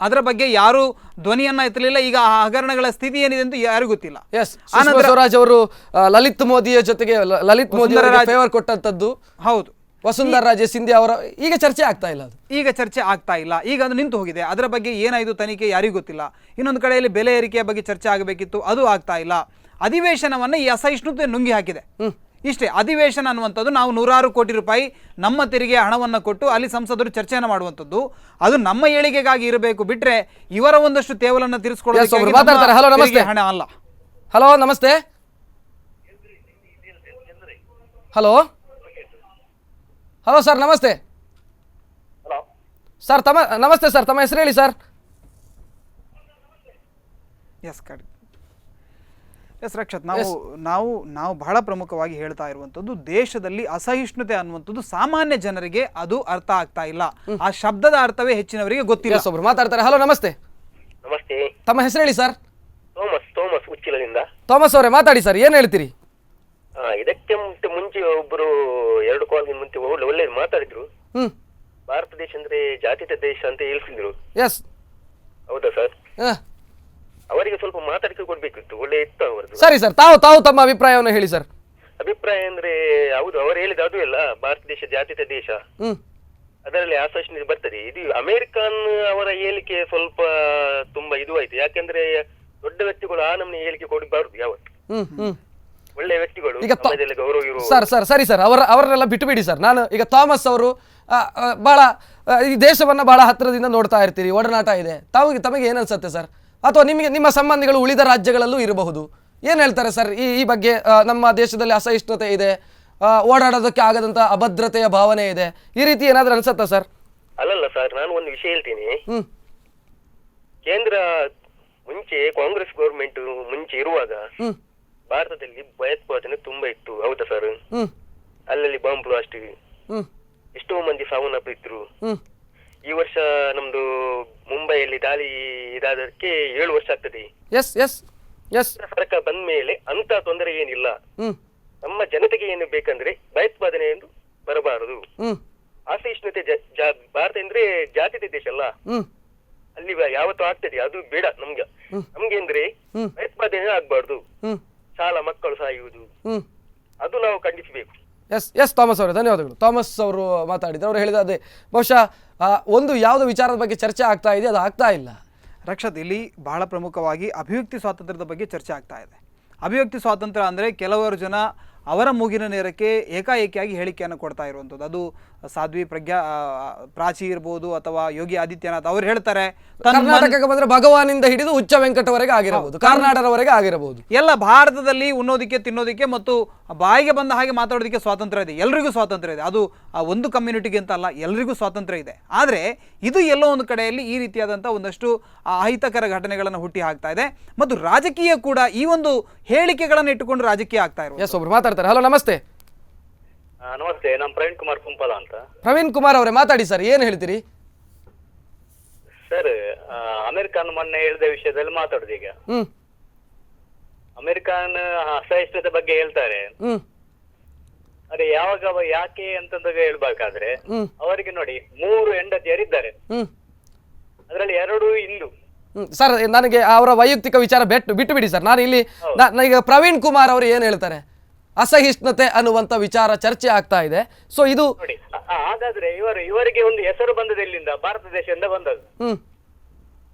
ಅದರ ಬಗ್ಗೆ ಯಾರು ಧ್ವನಿಯನ್ನ ಎತ್ತಲಿಲ್ಲ. ಈಗ ಆ ಹಗರಣಗಳ ಸ್ಥಿತಿ ಏನಿದೆ ಅಂತ ಯಾರಿಗೂ ಗೊತ್ತಿಲ್ಲ. ಸ್ವರಾಜ್ ಅವರು ಲಲಿತ್ ಮೋದಿಯ ಜೊತೆಗೆ ಲಲಿತ್ ಮೋದಿ ಫೇವರ್ ಕೊಟ್ಟಂತದ್ದು ಹೌದು. ವಸುಂಧರಾ ರಾಜೇ ಸಿಂಧ್ಯಾ ಅವರ ಈಗ ಚರ್ಚೆ ಆಗ್ತಾ ಇಲ್ಲ. ಈಗ ಅದು ನಿಂತು ಹೋಗಿದೆ. ಅದರ ಬಗ್ಗೆ ಏನಾಯ್ತು ತನಿಖೆ ಯಾರಿಗೂ ಗೊತ್ತಿಲ್ಲ. ಇನ್ನೊಂದು ಕಡೆಯಲ್ಲಿ ಬೆಲೆ ಏರಿಕೆಯ ಬಗ್ಗೆ ಚರ್ಚೆ ಆಗಬೇಕಿತ್ತು, ಅದು ಆಗ್ತಾ ಇಲ್ಲ. ಅಧಿವೇಶನವನ್ನ ಈ ಅಸಹಿಷ್ಣುತೆ ನುಂಗಿ ಹಾಕಿದೆ. ಇಷ್ಟೇ. ಅಧಿವೇಶನ ಅನ್ನುವಂಥದ್ದು ನಾವು 100 ಕೋಟಿ ರೂಪಾಯಿ ನಮ್ಮ ತೆರಿಗೆ ಹಣವನ್ನು ಕೊಟ್ಟು ಅಲ್ಲಿ ಸಂಸದರು ಚರ್ಚೆಯನ್ನು ಮಾಡುವಂಥದ್ದು, ಅದು ನಮ್ಮ ಏಳಿಗೆಗಾಗಿ ಇರಬೇಕು. ಬಿಟ್ರೆ ಇವರ ಒಂದಷ್ಟು ತೇವಲನ್ನು ತೀರಿಸಿಕೊಳ್ಳೋಕೆ ಹಣ ಅಲ್ಲ. ಹಲೋ ನಮಸ್ತೆ. ಹಲೋ ಸರ್ ನಮಸ್ತೆ. ಸರ್ ನಮಸ್ತೆ ಸರ್, ತಮ್ಮ ಹೆಸರು ಹೇಳಿ ಸರ್. ಎಸ್ ರಕ್ಷತ್, ನಾವು ಬಹಳ ಪ್ರಮುಖವಾಗಿ ಹೇಳ್ತಾ ಇರುವಂತದ್ದು ದೇಶದಲ್ಲಿ ಅಸಹಿಷ್ಣುತೆ ಅನ್ನುವಂಥದ್ದು ಸಾಮಾನ್ಯ ಜನರಿಗೆ ಅದು ಅರ್ಥ ಆಗ್ತಾ ಇಲ್ಲ. ಆ ಶಬ್ದದ ಅರ್ಥವೇ ಹೆಚ್ಚಿನವರಿಗೆ ಗೊತ್ತಿಲ್ಲ. ಒಬ್ರು ಮಾತಾಡ್ತಾರೆ. ಹಲೋ ನಮಸ್ತೆ. ನಮಸ್ತೆ. ತಮ್ಮ ಹೆಸರು ಹೇಳಿ ಸರ್. ಥೋಮಸ್ ಉಚ್ಚಿಲದಿಂದ. ಥೋಮಸ್ ಅವರೇ ಮಾತಾಡಿ ಸರ್, ಏನ್ ಹೇಳ್ತೀರಿ? ಇದಕ್ಕೆ ಮುಂಚೆ ಒಬ್ಬರು 2 ಕಾಲ್ ಮುಂಚೆ ಒಳ್ಳೆ ಮಾತಾಡಿದ್ರು. ಭಾರತ ದೇಶ ಅಂದ್ರೆ ಜಾತ್ಯತೀತ ದೇಶ ಅಂತ ಹೇಳ್ತಿದ್ರು. ಎಸ್, ಹೌದಾ ಸರ್? ಅವರಿಗೆ ಸ್ವಲ್ಪ ಮಾತಾಡಿಕೆ ಕೊಡ್ಬೇಕಿತ್ತು, ಒಳ್ಳೆ ಇತ್ತು ಅವರದ್ದು. ಸರಿ ಸರ್, ತಾವು ತಮ್ಮ ಅಭಿಪ್ರಾಯವನ್ನು ಹೇಳಿ ಸರ್. ಅಭಿಪ್ರಾಯ ಅಂದ್ರೆ ಹೌದು, ಅವರು ಹೇಳಿದ ಅದು ಎಲ್ಲ ಭಾರತ ದೇಶ ಜಾತ್ಯತೀತ ದೇಶ, ಅದರಲ್ಲಿ ಅಸಹಿಷ್ಣುತೆ ಬರ್ತದೆ. ಇದು ಅಮೆರಿಕನ್ ಅವರ ಹೇಳಿಕೆ ಸ್ವಲ್ಪ ತುಂಬಾ ಇದು ಆಯ್ತು. ಯಾಕಂದ್ರೆ ದೊಡ್ಡ ವ್ಯಕ್ತಿಗಳು ಆ ನಮ್ನಿ ಹೇಳಿಕೆ ಕೊಡಬಾರದು ಯಾವತ್ತು. ಒಳ್ಳೆ ವ್ಯಕ್ತಿಗಳು ಗೌರವ ಇರುವ ಸರಿ ಸರ್, ಅವರನ್ನೆಲ್ಲ ಬಿಟ್ಟು ಬಿಡಿ ಸರ್. ನಾನು ಈಗ ಥಾಮಸ್ ಅವರು ಬಹಳ ಈ ದೇಶವನ್ನ ಬಹಳ ಹತ್ತಿರದಿಂದ ನೋಡ್ತಾ ಇರ್ತೀರಿ, ಒಡನಾಟ ಇದೆ. ತಮಗೆ ಏನನ್ಸುತ್ತೆ ಸರ್? ಅಥವಾ ನಿಮ್ಮ ಸಂಬಂಧಿಗಳು ಉಳಿದ ರಾಜ್ಯಗಳಲ್ಲೂ ಇರಬಹುದು, ಏನು ಹೇಳ್ತಾರೆ ಸರ್ ಈ ಬಗ್ಗೆ? ನಮ್ಮ ದೇಶದಲ್ಲಿ ಅಸಹಿಷ್ಣುತೆ ಇದೆ, ಓಡಾಡೋದಕ್ಕೆ ಆಗದಂಥ ಅಭದ್ರತೆಯ ಭಾವನೆ ಇದೆ, ಈ ರೀತಿ ಏನಾದರೂ ಅನ್ಸುತ್ತಾ ಸರ್? ಅಲ್ಲಲ್ಲ ಸರ್, ನಾನು ಒಂದು ವಿಷಯ ಹೇಳ್ತೀನಿ. ಹ್ಮ್ ಕೇಂದ್ರ ಮುಂಚೆ ಕಾಂಗ್ರೆಸ್ ಗೌರ್ಮೆಂಟ್ ಮುಂಚೆ ಇರುವಾಗ ಹ್ಮ್ ಭಾರತದಲ್ಲಿ ಭಯೋತ್ಪಾದನೆ ತುಂಬಾ ಇತ್ತು, ಹೌದಾ ಸರ್? ಹ್ಮ್ ಅಲ್ಲಲ್ಲಿ ಬಾಂಬ್ ಬ್ಲಾಸ್ಟ್, ಹ್ಮ್ ಎಷ್ಟೋ ಮಂದಿ ಸಾವನ್ನಪ್ಪಿದ್ರು. ಹ್ಮ್ ಈ ವರ್ಷ ನಮ್ದು ಮುಂಬೈಯಲ್ಲಿ ದಾಳಿ ಇದಾದಕ್ಕೆ 7 ವರ್ಷ ಆಗ್ತದೆ. ಎಸ್ ಎಸ್ ಎಸ್ ಸರ್ಕಾರ ಬಂದ ಮೇಲೆ ಅಂತ ತೊಂದರೆ ಏನಿಲ್ಲ. ಹ್ಮ್ ನಮ್ಮ ಜನತೆಗೆ ಏನು ಬೇಕಂದ್ರೆ ಭಯೋತ್ಪಾದನೆ ಎಂದು ಬರಬಾರದು. ಹ್ಮ್ ಅಸಹಿಷ್ಣುತೆ ಭಾರತ ಅಂದ್ರೆ ಜಾತಿದ ದೇಶ ಅಲ್ಲ, ಹ್ಮ್ ಅಲ್ಲಿ ಯಾವತ್ತೂ ಆಗ್ತದೆ, ಅದು ಬೇಡ ನಮ್ಗೆ. ನಮ್ಗೆ ಅಂದ್ರೆ ಭಯೋತ್ಪಾದನೆ ಆಗ್ಬಾರ್ದು, ಹ್ಮ್ ಶಾಲಾ ಮಕ್ಕಳು ಸಾಯುವುದು, ಹ್ಮ್ ಅದು ನಾವು ಖಂಡಿಸಬೇಕು. ಎಸ್ ಥಾಮಸ್ ಅವರೇ ಧನ್ಯವಾದಗಳು. ಥಾಮಸ್ ಅವರು ಮಾತಾಡಿದ್ರು, ಅವರು ಹೇಳಿದ ಅದೇ ಬಹುಶಃ ಒಂದು ಯಾವುದೋ ವಿಚಾರದ ಬಗ್ಗೆ ಚರ್ಚೆ ಆಗ್ತಾ ಇದೆ, ಅದು ಆಗ್ತಾ ಇಲ್ಲ. ರಕ್ಷತ್, ಇಲ್ಲಿ ಬಹಳ ಪ್ರಮುಖವಾಗಿ ಅಭಿವ್ಯಕ್ತಿ ಸ್ವಾತಂತ್ರ್ಯದ ಬಗ್ಗೆ ಚರ್ಚೆ ಆಗ್ತಾ ಇದೆ. ಅಭಿವ್ಯಕ್ತಿ ಸ್ವಾತಂತ್ರ್ಯ ಅಂದರೆ ಕೆಲವರು ಜನ ಅವರ ಮೂಗಿನ ನೇರಕ್ಕೆ ಏಕಾಏಕಿಯಾಗಿ ಹೇಳಿಕೆಯನ್ನು ಕೊಡ್ತಾ ಇರುವಂಥದ್ದು. ಅದು ಸಾಧ್ವಿ ಪ್ರಾಚಿ ಇರ್ಬೋದು ಅಥವಾ ಯೋಗಿ ಆದಿತ್ಯನಾಥ್ ಅವರು ಹೇಳ್ತಾರೆ ಕರ್ನಾಟಕಕ್ಕೆ ಬಂದ್ರೆ ಭಗವಾನಿಂದ ಹಿಡಿದು ಉಚ್ಚ ವೆಂಕಟವರೆಗೆ ಆಗಿರಬಹುದು, ಕರ್ನಾಟಕದವರೆಗೆ ಆಗಿರಬಹುದು, ಎಲ್ಲ ಭಾರತದಲ್ಲಿ ಉಣ್ಣೋದಕ್ಕೆ ತಿನ್ನೋದಕ್ಕೆ ಮತ್ತು ಬಾಯಿಗೆ ಬಂದ ಹಾಗೆ ಮಾತಾಡೋದಕ್ಕೆ ಸ್ವಾತಂತ್ರ್ಯ ಇದೆ, ಎಲ್ರಿಗೂ ಸ್ವಾತಂತ್ರ್ಯ ಇದೆ. ಅದು ಒಂದು ಕಮ್ಯುನಿಟಿಗೆ ಅಂತ ಅಲ್ಲ, ಎಲ್ರಿಗೂ ಸ್ವಾತಂತ್ರ್ಯ ಇದೆ. ಆದರೆ ಇದು ಎಲ್ಲೋ ಒಂದು ಕಡೆಯಲ್ಲಿ ಈ ರೀತಿಯಾದಂಥ ಒಂದಷ್ಟು ಅಹಿತಕರ ಘಟನೆಗಳನ್ನು ಹುಟ್ಟಿ ಹಾಕ್ತಾ ಇದೆ ಮತ್ತು ರಾಜಕೀಯ ಕೂಡ ಈ ಒಂದು ಹೇಳಿಕೆಗಳನ್ನು ಇಟ್ಟುಕೊಂಡು ರಾಜಕೀಯ ಆಗ್ತಾ ಇರೋದು. ಎಸ್ ಒಬ್ರು ಮಾತಾಡ್ತಾರೆ. ಹಲೋ ನಮಸ್ತೆ. ನಮಸ್ತೆ, ನಾನು ಪ್ರವೀಣ್ ಕುಮಾರ್ ಕುಂಪಲ ಅಂತ. ಪ್ರವೀಣ್ ಕುಮಾರ್ ಅವರೇ ಮಾತಾಡಿ ಸರ್, ಏನು ಹೇಳ್ತೀರಿ? ಸರ್, ಅಮೆರಿಕನ್ ಮೊನ್ನೆ ಹೇಳಿದ ವಿಷಯದಲ್ಲಿ ಮಾತಾಡುದು. ಈಗ ಹ್ಮ್ ಅಮೆರಿಕನ್ ಅಸಹಿಷ್ಣುತೆ ಬಗ್ಗೆ ಹೇಳ್ತಾರೆ. ಹ್ಮ್ ಅದೇ ಯಾವಾಗ ಯಾಕೆ ಅಂತಂದಾಗ ಹೇಳ್ಬೇಕಾದ್ರೆ ಹ್ಮ್ ಅವರಿಗೆ ನೋಡಿ 3 ಹೆಂಡತಿಯರಿದ್ದಾರೆ, ಹ್ಮ್ ಅದರಲ್ಲಿ 2 ಹಿಂದೂ. ಸರ್, ನನಗೆ ಅವರ ವೈಯಕ್ತಿಕ ವಿಚಾರ ಬಿಟ್ಟು ಬಿಡಿ ಸರ್. ನಾನು ಇಲ್ಲಿ ಈಗ ಪ್ರವೀಣ್ ಕುಮಾರ್ ಅವರು ಏನು ಹೇಳ್ತಾರೆ, ಅಸಹಿಷ್ಣುತೆ ಅನ್ನುವಂಥ ವಿಚಾರ ಚರ್ಚೆ ಆಗ್ತಾ ಇದೆ. ಸೊ ಇದು ನೋಡಿ, ಹಾಗಾದ್ರೆ ಇವರಿಗೆ ಒಂದು ಹೆಸರು ಬಂದದ್ದು ಎಲ್ಲಿಂದ? ಭಾರತ ದೇಶದಿಂದ ಬಂದದ್ದು. ಹ್ಮ್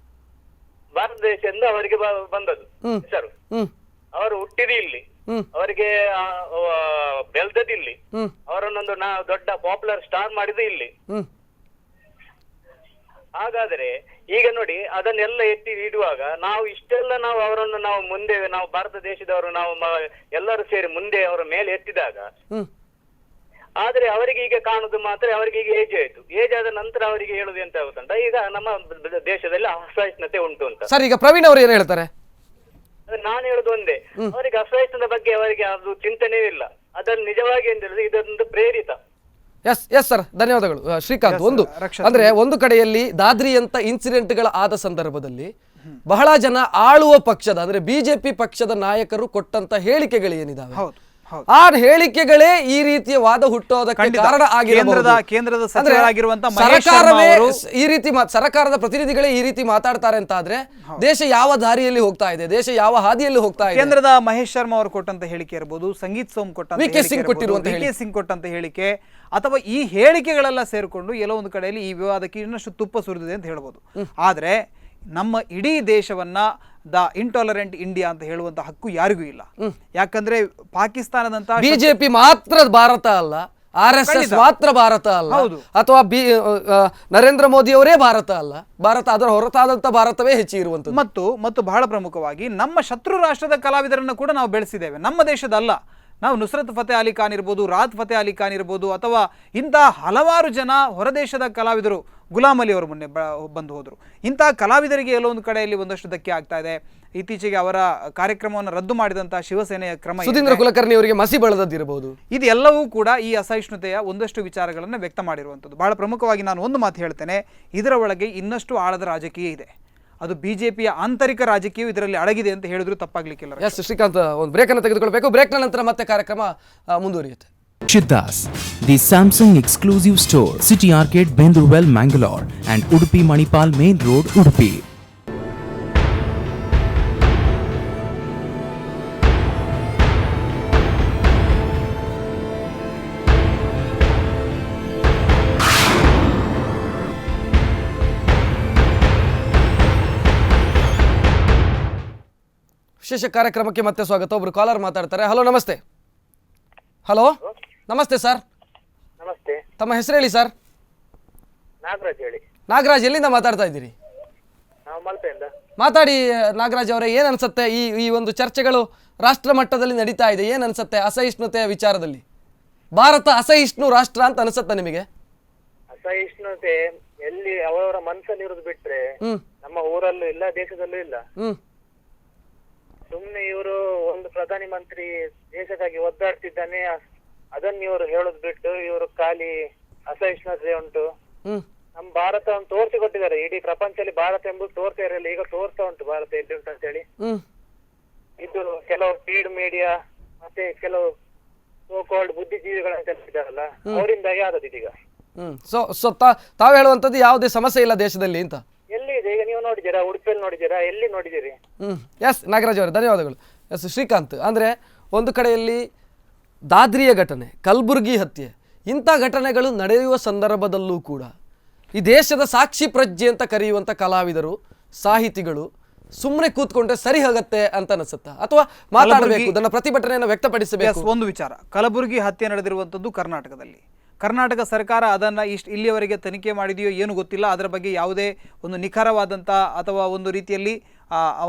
ಭಾರತ ದೇಶದಿಂದ ಅವರಿಗೆ ಬಂದದ್ದು ಹೆಸರು. ಹ್ಮ್ ಅವರು ಹುಟ್ಟಿದ್ದು ಇಲ್ಲಿ, ಅವರಿಗೆ ಬೆಳೆದದ್ದು ಇಲ್ಲಿ, ಅವರನ್ನೊಂದು ದೊಡ್ಡ ಪಾಪ್ಯುಲರ್ ಸ್ಟಾರ್ ಮಾಡಿದ್ದು ಇಲ್ಲಿ. ಹ್ಮ್ ಹಾಗಾದ್ರೆ ಈಗ ನೋಡಿ, ಅದನ್ನೆಲ್ಲ ಎತ್ತಿ ಇಡುವಾಗ ನಾವು ಇಷ್ಟೆಲ್ಲ ನಾವು ಅವರನ್ನು ನಾವು ಮುಂದೆ ನಾವು ಭಾರತ ದೇಶದವರು ನಾವು ಎಲ್ಲರೂ ಸೇರಿ ಮುಂದೆ ಅವರ ಮೇಲೆ ಎತ್ತಿದಾಗ, ಆದ್ರೆ ಅವರಿಗೆ ಈಗ ಕಾಣುದು ಮಾತ್ರ ಅವರಿಗೆ ಈಗ ಏಜ್ ಆಯ್ತು. ಏಜ್ ಆದ ನಂತರ ಅವರಿಗೆ ಹೇಳುದು ಎಂತ ಆಗುತ್ತಂತ, ಈಗ ನಮ್ಮ ದೇಶದಲ್ಲಿ ಅಸಹಿಷ್ಣುತೆ ಉಂಟು ಅಂತ. ಸರ್, ಈಗ ಪ್ರವೀಣ್ ಅವರು ಏನು ಹೇಳ್ತಾರೆ? ನಾನು ಹೇಳುದು ಒಂದೇ, ಅವರಿಗೆ ಅಸಹಿಷ್ಣುತೆ ಬಗ್ಗೆ ಅವರಿಗೆ ಅದು ಚಿಂತನೆಯೂ ಇಲ್ಲ. ಅದನ್ನು ನಿಜವಾಗಿ ಅಂತ ಹೇಳಿದ್ರೆ ಇದೊಂದು ಪ್ರೇರಿತ. ಎಸ್ ಸರ್, ಧನ್ಯವಾದಗಳು ಶ್ರೀಕಾಂತ್. ಅಂದ್ರೆ ಒಂದು ಕಡೆಯಲ್ಲಿ ದಾದ್ರಿ ಅಂತ ಇನ್ಸಿಡೆಂಟ್ಗಳ ಆದ ಸಂದರ್ಭದಲ್ಲಿ ಬಹಳ ಜನ ಆಳುವ ಪಕ್ಷದ ಅಂದ್ರೆ ಬಿಜೆಪಿ ಪಕ್ಷದ ನಾಯಕರು ಕೊಟ್ಟಂತ ಹೇಳಿಕೆಗಳು ಏನಿದಾವೆ, ಆ ಹೇಳಿಕೆಗಳೇ ಈ ರೀತಿಯ ವಾದ ಹುಟ್ಟೋದಕ್ಕೆ ಕಾರಣ ಆಗಿರಬಹುದು. ಕೇಂದ್ರದ ಸಚಿವರಾಗಿರುವಂತ ಸರ್ಕಾರವೇ ಈ ರೀತಿ ಸರ್ಕಾರದ ಪ್ರತಿನಿಧಿಗಳೇ ಈ ರೀತಿ ಮಾತಾಡ್ತಾರೆ ಅಂತ ಆದ್ರೆ ದೇಶ ಯಾವ ದಾರಿಯಲ್ಲಿ ಹೋಗ್ತಾ ಇದೆ, ದೇಶ ಯಾವ ಹಾದಿಯಲ್ಲಿ ಹೋಗ್ತಾ ಇದೆ? ಕೇಂದ್ರದ ಮಹೇಶ್ ಶರ್ಮಾ ಅವರು ಕೊಟ್ಟಂತ ಹೇಳಿಕೆ ಇರಬಹುದು, ಸಂಗೀತ್ ಸೋಮ್ ಕೊಟ್ಟಂತ ವಿ.ಕೆ. ಸಿಂಗ್ ಕೊಟ್ಟಂತ ಹೇಳಿಕೆ, ಅಥವಾ ಈ ಹೇಳಿಕೆಗಳೆಲ್ಲ ಸೇರಿಕೊಂಡು ಎಲ್ಲೋ ಒಂದು ಕಡೆಯಲ್ಲಿ ಈ ವಿವಾದಕ್ಕೆ ಇನ್ನಷ್ಟು ತುಪ್ಪ ಸುರಿದಿದೆ ಅಂತ ಹೇಳ್ಬೋದು. ಆದ್ರೆ ನಮ್ಮ ಇಡೀ ದೇಶವನ್ನ ದ ಇಂಟಾಲರೆಂಟ್ ಇಂಡಿಯಾ ಅಂತ ಹೇಳುವಂತ ಹಕ್ಕು ಯಾರಿಗೂ ಇಲ್ಲ. ಯಾಕಂದ್ರೆ ಪಾಕಿಸ್ತಾನದಂತ ಬಿಜೆಪಿ ಮಾತ್ರ ಭಾರತ ಅಲ್ಲ, RSS ಮಾತ್ರ ಭಾರತ ಅಲ್ಲ, ಅಥವಾ ನರೇಂದ್ರ ಮೋದಿ ಅವರೇ ಭಾರತ ಅಲ್ಲ, ಭಾರತ ಅದರ ಹೊರತಾದಂತ ಭಾರತವೇ ಹೆಚ್ಚು ಇರುವಂತದ್ದು. ಮತ್ತು ಬಹಳ ಪ್ರಮುಖವಾಗಿ ನಮ್ಮ ಶತ್ರು ರಾಷ್ಟ್ರದ ಕಲಾವಿದರನ್ನು ಕೂಡ ನಾವು ಬೆಳೆಸಿದ್ದೇವೆ, ನಮ್ಮ ದೇಶದಲ್ಲ. ನಾವು ನುಸ್ರತ್ ಫತೇ ಅಲಿ ಖಾನ್ ಇರ್ಬೋದು, ರಾಹತ್ ಫತೇ ಅಲಿ ಖಾನ್ ಇರ್ಬೋದು, ಅಥವಾ ಇಂತಹ ಹಲವಾರು ಜನ ಹೊರದೇಶದ ಕಲಾವಿದರು, ಗುಲಾಮ್ ಅಲಿ ಅವರು ಮೊನ್ನೆ ಬಂದು ಹೋದರು. ಇಂತಹ ಕಲಾವಿದರಿಗೆ ಎಲ್ಲೋ ಒಂದು ಕಡೆಯಲ್ಲಿ ಒಂದಷ್ಟು ಧಕ್ಕೆ ಆಗ್ತಾ ಇದೆ. ಇತ್ತೀಚೆಗೆ ಅವರ ಕಾರ್ಯಕ್ರಮವನ್ನು ರದ್ದು ಮಾಡಿದಂತಹ ಶಿವಸೇನೆಯ ಕ್ರಮ, ಸುಧೀಂದ್ರ ಕುಲಕರ್ಣಿ ಅವರಿಗೆ ಮಸಿ ಬೆಳೆದಿರಬಹುದು. ಇದೆಲ್ಲವೂ ಕೂಡ ಈ ಅಸಹಿಷ್ಣುತೆಯ ಒಂದಷ್ಟು ವಿಚಾರಗಳನ್ನು ವ್ಯಕ್ತ ಮಾಡಿರುವಂಥದ್ದು. ಬಹಳ ಪ್ರಮುಖವಾಗಿ ನಾನು ಒಂದು ಮಾತು ಹೇಳ್ತೇನೆ, ಇದರ ಒಳಗೆ ಇನ್ನಷ್ಟು ಆಳದ ರಾಜಕೀಯ ಇದೆ. ಅದು ಬಿಜೆಪಿಯ ಆಂತರಿಕ ರಾಜಕೀಯ ಇದರಲ್ಲಿ ಅಡಗಿದೆ ಅಂತ ಹೇಳಿದ್ರು ತಪ್ಪಾಗ್ಲಿಕ್ಕಿಲ್ಲ. ಎಸ್ ಶ್ರೀಕಾಂತ್, ಒಂದು ಬ್ರೇಕ್ ಅನ್ನು ತೆಗೆದುಕೊಳ್ಬೇಕು. ಬ್ರೇಕ್ನ ನಂತರ ಮತ್ತೆ ಕಾರ್ಯಕ್ರಮ ಮುಂದುವರಿಯುತ್ತೆ. Shiddas, the Samsung exclusive store, City Arcade, Bendurwell, Mangalore, and Udupi Manipal Main Road, Udupi. ವಿಶೇಷ ಕಾರ್ಯಕ್ರಮಕ್ಕೆ ಮತ್ತೆ ಸ್ವಾಗತ. ಒಬ್ರು ಕಾಲರ್ ಮಾತಾಡ್ತಾರೆ. ಹಲೋ ನಮಸ್ತೆ. ಹಲೋ ನಮಸ್ತೆ ಸರ್. ನಮಸ್ತೆ, ತಮ್ಮ ಹೆಸರು ಹೇಳಿ ಸರ್. ನಾಗರಾಜ್ ಹೇಳಿ. ನಾಗರಾಜ್, ಎಲ್ಲಿಂದ ಮಾತಾಡ್ತಾ ಇದ್ದೀರಿ? ನಾವು ಮಲ್ಪೆಯಿಂದ. ಮಾತಾಡಿ ನಾಗರಾಜ್ ಅವರೇ, ಏನು ಅನ್ಸುತ್ತೆ ಈ ಒಂದು ಚರ್ಚೆಗಳು ರಾಷ್ಟ್ರ ಮಟ್ಟದಲ್ಲಿ ನಡೀತಾ ಇದೆ. ಏನು ಅನ್ಸುತ್ತೆ ಅಸಹಿಷ್ಣುತೆಯ ವಿಚಾರದಲ್ಲಿ? ಭಾರತ ಅಸಹಿಷ್ಣು ರಾಷ್ಟ್ರ ಅಂತ ಅನ್ಸುತ್ತಾ ನಿಮಗೆ? ಅಸಹಿಷ್ಣುತೆ ಎಲ್ಲಿ ಅವರವರ ಮನಸ್ಸಲ್ಲಿರೋದು ಬಿಟ್ರೆ ನಮ್ಮ ಊರಲ್ಲೂ ಇಲ್ಲ, ದೇಶದಲ್ಲೂ ಇಲ್ಲ. ಸುಮ್ನೆ ಇವರು ಒಂದು ಪ್ರಧಾನಿ ಮಂತ್ರಿ ದೇಶಕ್ಕಾಗಿ ಒದ್ದಾಡ್ತಿದ್ದಾನೆ, ಅದನ್ನ ಇವರು ಹೇಳೋದು ಬಿಟ್ಟು ಇವರು ಖಾಲಿ ಅಸಹಿಷ್ಣುತೆ ಉಂಟು. ನಮ್ಮ ಭಾರತವನ್ನು ತೋರಿಸಿಕೊಟ್ಟಿದ್ದಾರೆ, ಇಡೀ ಪ್ರಪಂಚದಲ್ಲಿ ಭಾರತ ಎಂಬುದು ತೋರ್ತಾ ಇರಲಿಲ್ಲ, ಈಗ ತೋರ್ತಾ ಉಂಟು ಭಾರತ ಎಲ್ಲಿ ಉಂಟು ಅಂತ ಹೇಳಿ. ಇದು ಕೆಲವು ಫೀಡ್ ಮೀಡಿಯಾ ಮತ್ತೆ ಕೆಲವು ಸೋಕಾಲ್ಡ್ ಬುದ್ಧಿಜೀವಿಗಳಂತ ಇದ್ದಾರಲ್ಲ, ಅವರಿಂದಾಗಿ ಆದದ್ದು ಇದೀಗ. ಸೊ ತಾವು ಹೇಳುವಂಥದ್ದು ಯಾವುದೇ ಸಮಸ್ಯೆ ಇಲ್ಲ ದೇಶದಲ್ಲಿ ಅಂತ? ಎಲ್ಲಿ ಇದೆ ಈಗ? ನೀವು ನೋಡಿದ್ದೀರಾ? ಉಡುಪಿಯಲ್ಲಿ ನೋಡಿದ್ದೀರಾ? ಎಲ್ಲಿ ನೋಡಿದ್ದೀರಿ? ಎಸ್ ನಾಗರಾಜ್ ಅವರೇ ಧನ್ಯವಾದಗಳು. ಎಸ್ ಶ್ರೀಕಾಂತ್, ಅಂದರೆ ಒಂದು ಕಡೆಯಲ್ಲಿ ದಾದ್ರಿಯ ಘಟನೆ, ಕಲಬುರ್ಗಿ ಹತ್ಯೆ, ಇಂಥ ಘಟನೆಗಳು ನಡೆಯುವ ಸಂದರ್ಭದಲ್ಲೂ ಕೂಡ ಈ ದೇಶದ ಸಾಕ್ಷಿ ಪ್ರಜ್ಞೆ ಅಂತ ಕರೆಯುವಂಥ ಕಲಾವಿದರು, ಸಾಹಿತಿಗಳು ಸುಮ್ಮನೆ ಕೂತ್ಕೊಂಡ್ರೆ ಸರಿ ಹೋಗತ್ತೆ ಅಂತ ಅನಿಸುತ್ತಾ, ಅಥವಾ ಮಾತಾಡಬೇಕು, ನನ್ನ ಪ್ರತಿಭಟನೆಯನ್ನು ವ್ಯಕ್ತಪಡಿಸಬೇಕು? ಒಂದು ವಿಚಾರ, ಕಲಬುರಗಿ ಹತ್ಯೆ ನಡೆದಿರುವಂಥದ್ದು ಕರ್ನಾಟಕದಲ್ಲಿ. ಕರ್ನಾಟಕ ಸರ್ಕಾರ ಅದನ್ನು ಇಲ್ಲಿಯವರೆಗೆ ತನಿಖೆ ಮಾಡಿದೆಯೋ ಏನು ಗೊತ್ತಿಲ್ಲ. ಅದರ ಬಗ್ಗೆ ಯಾವುದೇ ಒಂದು ನಿಖರವಾದಂಥ ಅಥವಾ ಒಂದು ರೀತಿಯಲ್ಲಿ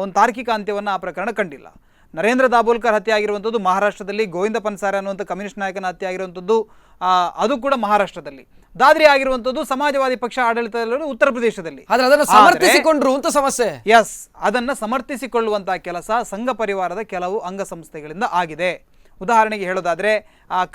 ಒಂದು ತಾರ್ಕಿಕ ಅಂತ್ಯವನ್ನು ಆ ಪ್ರಕರಣ ಕಂಡಿಲ್ಲ. ನರೇಂದ್ರ ದಾಬೋಲ್ಕರ್ ಹತ್ಯೆ ಆಗಿರುವಂಥದ್ದು ಮಹಾರಾಷ್ಟ್ರದಲ್ಲಿ, ಗೋವಿಂದ ಪನ್ಸಾರೆ ಅನ್ನುವಂಥ ಕಮ್ಯುನಿಸ್ಟ್ ನಾಯಕನ ಹತ್ಯೆ ಆಗಿರುವಂಥದ್ದು ಅದು ಕೂಡ ಮಹಾರಾಷ್ಟ್ರದಲ್ಲಿ. ದಾದ್ರಿ ಆಗಿರುವಂಥದ್ದು ಸಮಾಜವಾದಿ ಪಕ್ಷ ಆಡಳಿತದಲ್ಲಿರುವ ಉತ್ತರ ಪ್ರದೇಶದಲ್ಲಿ. ಅದನ್ನು ಸಮರ್ಥಿಸಿಕೊಂಡ್ರು ಅಂತ ಸಮಸ್ಯೆ. ಎಸ್, ಅದನ್ನು ಸಮರ್ಥಿಸಿಕೊಳ್ಳುವಂತಹ ಕೆಲಸ ಸಂಘ ಪರಿವಾರದ ಕೆಲವು ಅಂಗಸಂಸ್ಥೆಗಳಿಂದ ಆಗಿದೆ. ಉದಾಹರಣೆಗೆ ಹೇಳೋದಾದರೆ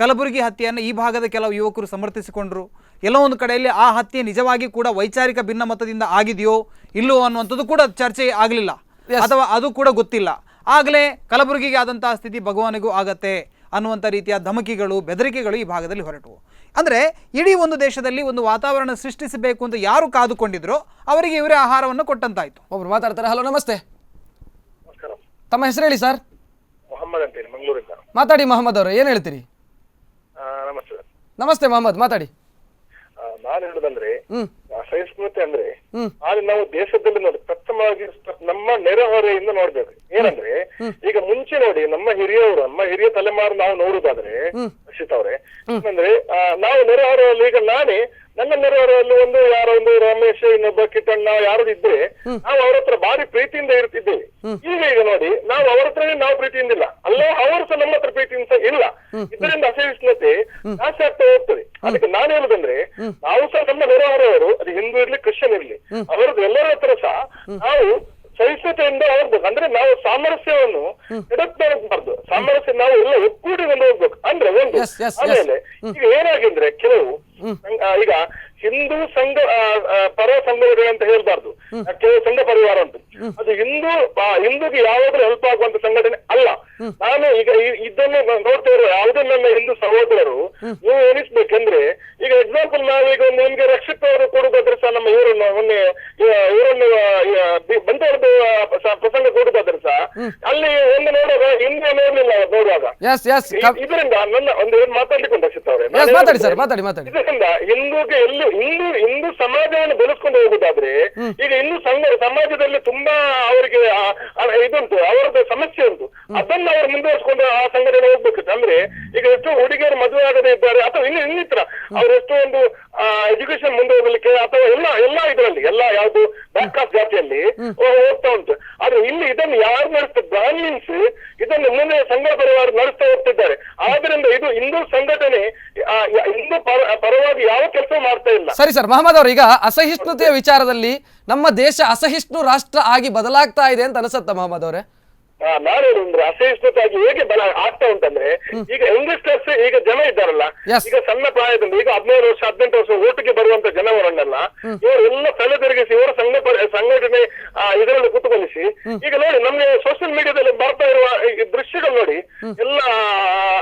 ಕಲಬುರಗಿ ಹತ್ಯೆಯನ್ನು ಈ ಭಾಗದ ಕೆಲವು ಯುವಕರು ಸಮರ್ಥಿಸಿಕೊಂಡ್ರು. ಎಲ್ಲೋ ಒಂದು ಕಡೆಯಲ್ಲಿ ಆ ಹತ್ಯೆ ನಿಜವಾಗಿ ಕೂಡ ವೈಚಾರಿಕ ಭಿನ್ನಮತದಿಂದ ಆಗಿದೆಯೋ ಇಲ್ಲೋ ಅನ್ನುವಂಥದ್ದು ಕೂಡ ಚರ್ಚೆ ಆಗಲಿಲ್ಲ, ಅಥವಾ ಅದು ಕೂಡ ಗೊತ್ತಿಲ್ಲ. ಆಗಲೇ ಕಲಬುರಗಿಗೆ ಆದಂತಹ ಸ್ಥಿತಿ ಭಗವಾನಿಗೂ ಆಗತ್ತೆ ಅನ್ನುವಂಥ ರೀತಿಯ ಧಮಕಿಗಳು, ಬೆದರಿಕೆಗಳು ಈ ಭಾಗದಲ್ಲಿ ಹೊರಟವು. ಅಂದರೆ ಇಡೀ ಒಂದು ದೇಶದಲ್ಲಿ ಒಂದು ವಾತಾವರಣ ಸೃಷ್ಟಿಸಬೇಕು ಅಂತ ಯಾರು ಕಾದುಕೊಂಡಿದ್ರೋ ಅವರಿಗೆ ಇವರೇ ಆಹಾರವನ್ನು ಕೊಟ್ಟಂತಾಯ್ತು. ಒಬ್ರು ಮಾತಾಡ್ತಾರೆ. ಹಲೋ, ನಮಸ್ತೆ. ತಮ್ಮ ಹೆಸರು ಹೇಳಿ ಸರ್. ಮೊಹಮ್ಮದ್ ಅಂತೇಳಿ, ಮಂಗಳೂರಿಂದ. ಮಾತಾಡಿ ಮೊಹಮ್ಮದ್ ಅವರು, ಏನು ಹೇಳ್ತೀರಿ? ನಮಸ್ತೆ. ನಮಸ್ತೆ ಮೊಹಮ್ಮದ್, ಮಾತಾಡಿ. ನಾನು ಹೇಳುದಂದ್ರೆ ಅಸಹಿಷ್ಣುತೆ ಅಂದ್ರೆ ಆದ್ರೆ ನಾವು ದೇಶದಲ್ಲಿ ನೋಡಿ ಪ್ರಥಮವಾಗಿ ನಮ್ಮ ನೆರೆಹೊರೆಯಿಂದ ನೋಡ್ಬೇಕು. ಏನಂದ್ರೆ ಈಗ ಮುಂಚೆ ನೋಡಿ ನಮ್ಮ ಹಿರಿಯ ತಲೆಮಾರು ನಾವು ನೋಡುದಾದ್ರೆ ರಕ್ಷಿತ್ ಅವ್ರೆ, ಅಂದ್ರೆ ನಾವು ನೆರೆಹೊರೆಯಲ್ಲಿ ಈಗ ನನ್ನ ನೆರೆಹೊರೆಯಲ್ಲಿ ಯಾರೋ ಒಂದು ರಮೇಶ್, ಇನ್ನೊಬ್ಬ ಕಿಟ್ಟಣ್ಣ ಯಾರು ಇದ್ರೆ ನಾವು ಅವ್ರ ಹತ್ರ ಭಾರಿ ಪ್ರೀತಿಯಿಂದ ಇರ್ತಿದ್ದೇವೆ. ಈಗ ನೋಡಿ ನಾವು ಅವ್ರ ಹತ್ರನೇ ನಾವು ಪ್ರೀತಿಯಿಂದ ಇಲ್ಲ, ಅಲ್ಲೇ ಅವರು ಸಹ ನಮ್ಮ ಹತ್ರ ಪ್ರೀತಿಯಿಂದ ಇಲ್ಲ. ಇದರಿಂದ ಅಸಹಿಷ್ಣುತೆ ನಾಶ ಆಗ್ತಾ ಹೋಗ್ತದೆ. ಅದಕ್ಕೆ ನಾನು ಹೇಳುದಂದ್ರೆ ನಾವು ಸಹ ನಮ್ಮ ನೆರೆಹೊರೆಯವರು, ಅದು ಹಿಂದೂ ಇರ್ಲಿ ಕ್ರಿಶ್ಚಿಯನ್ ಇರ್ಲಿ, ಅವರದ್ದು ಎಲ್ಲರ ಹತ್ರ ಸಹ ನಾವು ಸಹಿಷ್ಣುತೆಯಿಂದ ಹೋಗ್ಬೇಕು. ಅಂದ್ರೆ ನಾವು ಸಾಮರಸ್ಯವನ್ನು ಎಡಕ್ಬಾರ್ದು, ಸಾಮರಸ್ಯ ನಾವು ಎಲ್ಲ ಒಕ್ಕೂಡಿಕೊಂಡು ಹೋಗ್ಬೇಕು. ಅಂದ್ರೆ ಒಂದು ಆಮೇಲೆ ಈಗ ಏನಾಗಿದ್ರೆ ಕೆಲವು ಈಗ ಹಿಂದೂ ಸಂಘ ಪರ ಸಂಘಟನೆ ಅಂತ ಹೇಳ್ಬಾರ್ದು, ಕೆಲವು ಸಂಘ ಪರಿವಾರ ಅಂತ, ಅದು ಹಿಂದೂಗೆ ಯಾವಾಗಲೂ ಹೆಲ್ಪ್ ಆಗುವಂತ ಸಂಘಟನೆ ಅಲ್ಲ. ನಾನು ಈಗ ಇದನ್ನು ನೋಡ್ತಾ ಇರೋ ಯಾವುದೇ ನನ್ನ ಹಿಂದೂ ಸಹೋದರರು ನೀವು ಎನಿಸ್ಬೇಕಂದ್ರೆ, ಈಗ ಎಕ್ಸಾಂಪಲ್ ನಾವೀಗ ನಿಮ್ಗೆ ರಕ್ಷಿತ್ ಅವರು ಕೊಡುದಾದ್ರೆ ಸಹ ನಮ್ಮ ಇವರನ್ನು ಬಂದವರದ್ದು ಪ್ರಸಂಗ ಕೊಡುದಾದ್ರೆ ಸಹ ಅಲ್ಲಿ ಒಂದು ನೋಡುವಾಗ ಹಿಂದೆ ನೋಡ್ಲಿಲ್ಲ ನೋಡುವಾಗ. ಇದರಿಂದ ನನ್ನ ಒಂದು ಮಾತಾಡ್ಲಿಕ್ಕೆ ರಕ್ಷಿತ್ ಅವರೇ, ಇದರಿಂದ ಹಿಂದೂಗೆ ಹಿಂದೂ ಸಮಾಜವನ್ನು ಬೆಳೆಸ್ಕೊಂಡು ಹೋಗುದಾದ್ರೆ ಈಗ ಹಿಂದೂ ಸಮಾಜದಲ್ಲಿ ತುಂಬಾ ಅವರಿಗೆ ಇದುಂಟು, ಅವರದ್ದು ಸಮಸ್ಯೆ ಉಂಟು, ಅದನ್ನ ಅವರು ಮುಂದುವರಿಸಿಕೊಂಡು ಆ ಸಂಘಟನೆ ಹೋಗ್ಬೇಕು. ಅಂದ್ರೆ ಈಗ ಎಷ್ಟೋ ಹುಡುಗಿಯರು ಮದುವೆ ಆಗದೇ ಇದ್ದಾರೆ, ಅಥವಾ ಇನ್ನಿತರ ಅವರೆಷ್ಟೋ ಒಂದು ಎಜುಕೇಶನ್ ಮುಂದೆ ಹೋಗ್ಲಿಕ್ಕೆ ಅಥವಾ ಎಲ್ಲ ಇದರಲ್ಲಿ ಎಲ್ಲ ಯಾವ್ದು ಬ್ಯಾಕ್ ಕಾಸ್ಟ್ ಜಾತಿಯಲ್ಲಿ ಹೋಗ್ತಾ ಉಂಟು. ಆದ್ರೆ ಇಲ್ಲಿ ಇದನ್ನು ಯಾರು ನಡೆಸ್ತಾರೆ? ಬ್ರಾಹ್ಮಿನ್ಸ್ ಇದನ್ನು ಮುಂದೆ ಸಂಘ ಪರಿವಾರ ನಡೆಸ್ತಾ ಹೋಗ್ತಿದ್ದಾರೆ. ಆದ್ರಿಂದ ಇದು ಹಿಂದೂ ಸಂಘಟನೆ ಹಿಂದೂ ಪರವಾಗಿ ಯಾವ ಕೆಲಸ ಮಾಡ್ತಾ ಇಲ್ಲ. ಸರಿ ಸರ್, ಮಹಮ್ಮದ್ ಅವರು, ಈಗ ಅಸಹಿಷ್ಣುತೆಯ ವಿಚಾರದಲ್ಲಿ ನಮ್ಮ ದೇಶ ಅಸಹಿಷ್ಣು ರಾಷ್ಟ್ರ ಆಗಿ ಬದಲಾಗ್ತಾ ಇದೆ ಅಂತ ಅನಿಸುತ್ತಾ ಮಹಮ್ಮದ್ ಅವರೇ? ನಾನು ಹೇಳುದ್ರೆ ಅಸಹಿಷ್ಣುತೆ ಆಗಿ ಹೇಗೆ ಬಲ ಆಗ್ತಾ ಉಂಟಂದ್ರೆ, ಈಗ ಯಂಗ್ಸ್ಟರ್ಸ್ ಈಗ ಜನ ಇದ್ದಾರಲ್ಲ, ಈಗ ಸಣ್ಣ ಪ್ರಾಯದಲ್ಲಿ ಈಗ 17 ವರ್ಷ 18 ವರ್ಷ ಓಟಿಗೆ ಬರುವಂತ ಜನವರನ್ನೆಲ್ಲ ಇವರೆಲ್ಲ ತಲೆ ತಿರುಗಿಸಿ ಇವರ ಸಂಘಟನೆ ಇದರಲ್ಲಿ ಕೂತ್ಕೊಳಿಸಿ, ಈಗ ನೋಡಿ ನಮ್ಗೆ ಸೋಷಿಯಲ್ ಮೀಡಿಯಾದಲ್ಲಿ ಬರ್ತಾ ಇರುವ ದೃಶ್ಯಗಳು ನೋಡಿ, ಎಲ್ಲ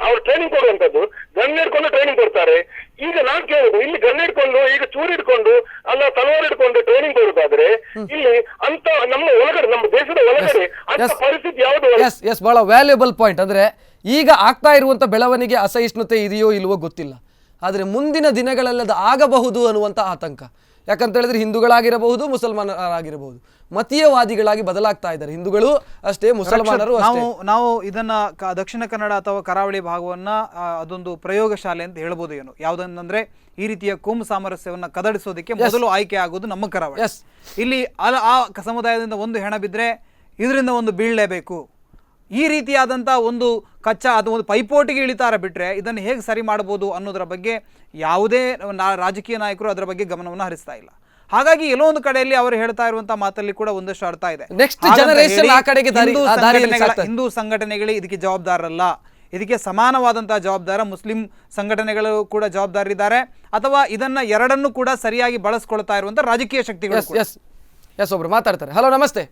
ಅವ್ರು ಟ್ರೈನಿಂಗ್ ಕೊಡುವಂತದ್ದು, ಗನ್ ಹಿಡ್ಕೊಂಡು ಟ್ರೈನಿಂಗ್ ಕೊಡ್ತಾರೆ. ಈಗ ನಾನ್ ಕೇಳುದು, ಇಲ್ಲಿ ಗನ್ ಹಿಡ್ಕೊಂಡು ಈಗ ಚೂರಿ ಹಿಡ್ಕೊಂಡು ಅಲ್ಲ ತಲವಾರು ಹಿಡ್ಕೊಂಡು ಟ್ರೈನಿಂಗ್ ಕೊಡುದಾದ್ರೆ ಇಲ್ಲಿ ಅಂತ ನಮ್ಮ ಒಳಗಡೆ, ನಮ್ಮ ದೇಶದ ಒಳಗಡೆ ಅಂತ ಪರಿಸ್ಥಿತಿ ಯಾವುದು? ಎಸ್, ಬಹಳ ವ್ಯಾಲ್ಯೂಬಲ್ ಪಾಯಿಂಟ್. ಅಂದ್ರೆ ಈಗ ಆಗ್ತಾ ಇರುವಂತ ಬೆಳವಣಿಗೆ ಅಸಹಿಷ್ಣುತೆ ಇದೆಯೋ ಇಲ್ವೋ ಗೊತ್ತಿಲ್ಲ, ಆದ್ರೆ ಮುಂದಿನ ದಿನಗಳಲ್ಲಿ ಅದು ಆಗಬಹುದು ಅನ್ನುವಂತ ಆತಂಕ. ಯಾಕಂತ ಹೇಳಿದ್ರೆ ಹಿಂದೂಗಳಾಗಿರಬಹುದು, ಮುಸಲ್ಮಾನರಾಗಿರಬಹುದು, ಮತೀಯವಾದಿಗಳಾಗಿ ಬದಲಾಗ್ತಾ ಇದ್ದಾರೆ. ಹಿಂದೂಗಳು ಅಷ್ಟೇ, ಮುಸಲ್ಮಾನರು ಅಷ್ಟೇ. ನಾವು ಇದನ್ನ ದಕ್ಷಿಣ ಕನ್ನಡ ಅಥವಾ ಕರಾವಳಿ ಭಾಗವನ್ನ ಅದೊಂದು ಪ್ರಯೋಗ ಶಾಲೆ ಅಂತ ಹೇಳ್ಬೋದು. ಏನು ಯಾವುದಂದ್ರೆ ಈ ರೀತಿಯ ಕೋಮು ಸಾಮರಸ್ಯವನ್ನ ಕದಡಿಸೋದಕ್ಕೆ ಮೊದಲು ಆಯ್ಕೆ ಆಗೋದು ನಮ್ಮ ಕರಾವಳಿ. ಇಲ್ಲಿ ಆ ಸಮುದಾಯದಿಂದ ಒಂದು ಹೆಣ ಬಿದ್ರೆ ಇದರಿಂದ ಒಂದು ಬೀಳಲೇಬೇಕು, ಈ ರೀತಿಯಾದಂಥ ಒಂದು ಕಚ್ಚಾ ಅದು ಒಂದು ಪೈಪೋಟಿಗೆ ಇಳಿತಾರ ಬಿಟ್ಟರೆ ಇದನ್ನು ಹೇಗೆ ಸರಿ ಮಾಡ್ಬೋದು ಅನ್ನೋದರ ಬಗ್ಗೆ ಯಾವುದೇ ರಾಜಕೀಯ ನಾಯಕರು ಅದರ ಬಗ್ಗೆ ಗಮನವನ್ನು ಹರಿಸ್ತಾ ಇಲ್ಲ. ಹಾಗಾಗಿ ಎಲ್ಲೋ ಒಂದು ಕಡೆಯಲ್ಲಿ ಅವರು ಹೇಳ್ತಾ ಇರುವಂತಹ ಮಾತಲ್ಲಿ ಕೂಡ ಒಂದಷ್ಟು ಅರ್ಥ ಇದೆ. Next generation ಆ ಕಡೆಗೆ ಹಿಂದೂ ಸಂಘಟನೆಗಳೇ ಇದಕ್ಕೆ ಜವಾಬ್ದಾರರಲ್ಲ, ಇದಕ್ಕೆ ಸಮಾನವಾದಂತಹ ಜವಾಬ್ದಾರ ಮುಸ್ಲಿಂ ಸಂಘಟನೆಗಳು ಕೂಡ ಜವಾಬ್ದಾರಿದ್ದಾರೆ, ಅಥವಾ ಇದನ್ನ ಎರಡನ್ನೂ ಕೂಡ ಸರಿಯಾಗಿ ಬಳಸ್ಕೊಳ್ತಾ ಇರುವಂತ ರಾಜಕೀಯ ಶಕ್ತಿಗಳು. ಎಸ್ ಒಬ್ರು ಮಾತಾಡ್ತಾರೆ. ಹಲೋ ನಮಸ್ತೆ.